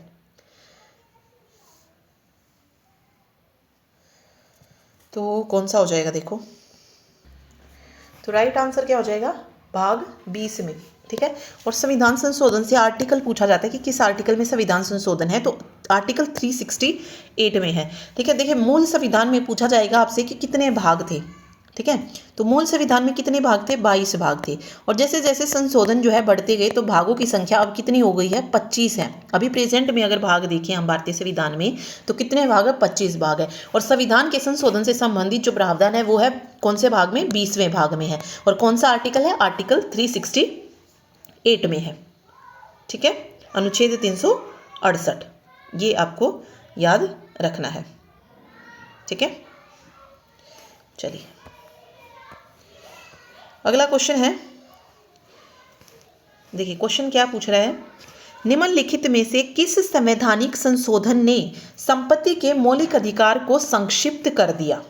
तो कौन सा हो जाएगा? देखो, तो राइट आंसर क्या हो जाएगा? भाग 20 में, ठीक है। और संविधान संशोधन से आर्टिकल पूछा जाता है कि किस आर्टिकल में संविधान संशोधन है, तो आर्टिकल 368 में है, ठीक है। देखिए, मूल संविधान में पूछा जाएगा आपसे कि कितने भाग थे, ठीक है। तो मूल संविधान में कितने भाग थे? 22 भाग थे। और जैसे जैसे संशोधन जो है बढ़ते गए तो भागों की संख्या अब कितनी हो गई है? 25 है। अभी प्रेजेंट में अगर भाग देखें हम भारतीय संविधान में तो कितने भाग है? 25 भाग है। और संविधान के संशोधन से संबंधित जो प्रावधान है वो है कौन से भाग में? 20वें भाग में है। और कौन सा आर्टिकल है? आर्टिकल 368 में है, ठीक है। अनुच्छेद 368, ये आपको याद रखना है, ठीक है। चलिए अगला क्वेश्चन है, देखिए क्वेश्चन क्या पूछ रहा है? निम्नलिखित में से किस संवैधानिक संशोधन ने संपत्ति के मौलिक अधिकार को संक्षिप्त कर दिया?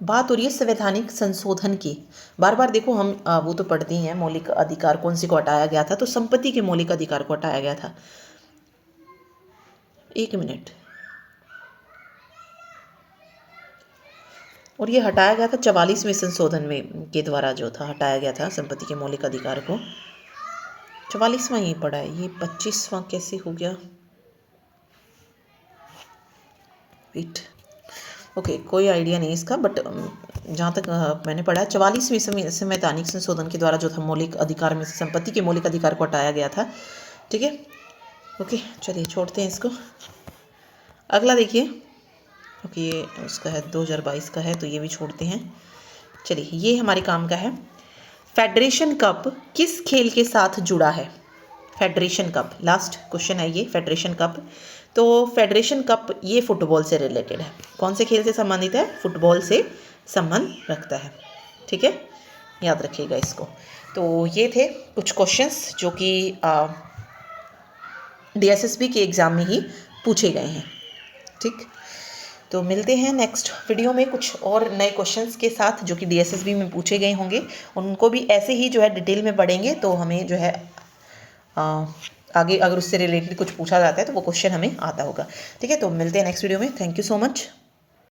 बात हो रही है संवैधानिक संशोधन की। बार बार देखो हम वो तो पढ़ते ही हैं, मौलिक अधिकार कौन सी को हटाया गया था, तो संपत्ति के मौलिक अधिकार को हटाया गया था। एक मिनट, और ये हटाया गया था 44वें संशोधन में के द्वारा जो था हटाया गया था संपत्ति के मौलिक अधिकार को। 44वां यही पड़ा है, ये 25वां कैसे हो गया? वेट, ओके, कोई आइडिया नहीं इसका, बट जहाँ तक मैंने पढ़ा है 44वें संवैधानिक संशोधन के द्वारा जो था मौलिक अधिकार में से संपत्ति के मौलिक अधिकार को हटाया गया था, ठीक है। ओके चलिए छोड़ते हैं इसको। अगला देखिए, ओके ये उसका है 2022 का है तो ये भी छोड़ते हैं। चलिए ये हमारे काम का है। फेडरेशन कप किस खेल के साथ जुड़ा है? फेडरेशन कप, लास्ट क्वेश्चन है ये, फेडरेशन कप। तो फेडरेशन कप ये फुटबॉल से रिलेटेड है। कौन से खेल से संबंधित है? फुटबॉल से संबंध रखता है, ठीक है, याद रखिएगा इसको। तो ये थे कुछ क्वेश्चंस जो कि DSSB के एग्ज़ाम में ही पूछे गए हैं, ठीक। तो मिलते हैं नेक्स्ट वीडियो में कुछ और नए क्वेश्चंस के साथ जो कि DSSB में पूछे गए होंगे, उनको भी ऐसे ही जो है डिटेल में पढ़ेंगे। तो हमें जो है आगे अगर उससे रिलेटेड कुछ पूछा जाता है तो वो क्वेश्चन हमें आता होगा, ठीक है। तो मिलते हैं नेक्स्ट वीडियो में। Thank you so much.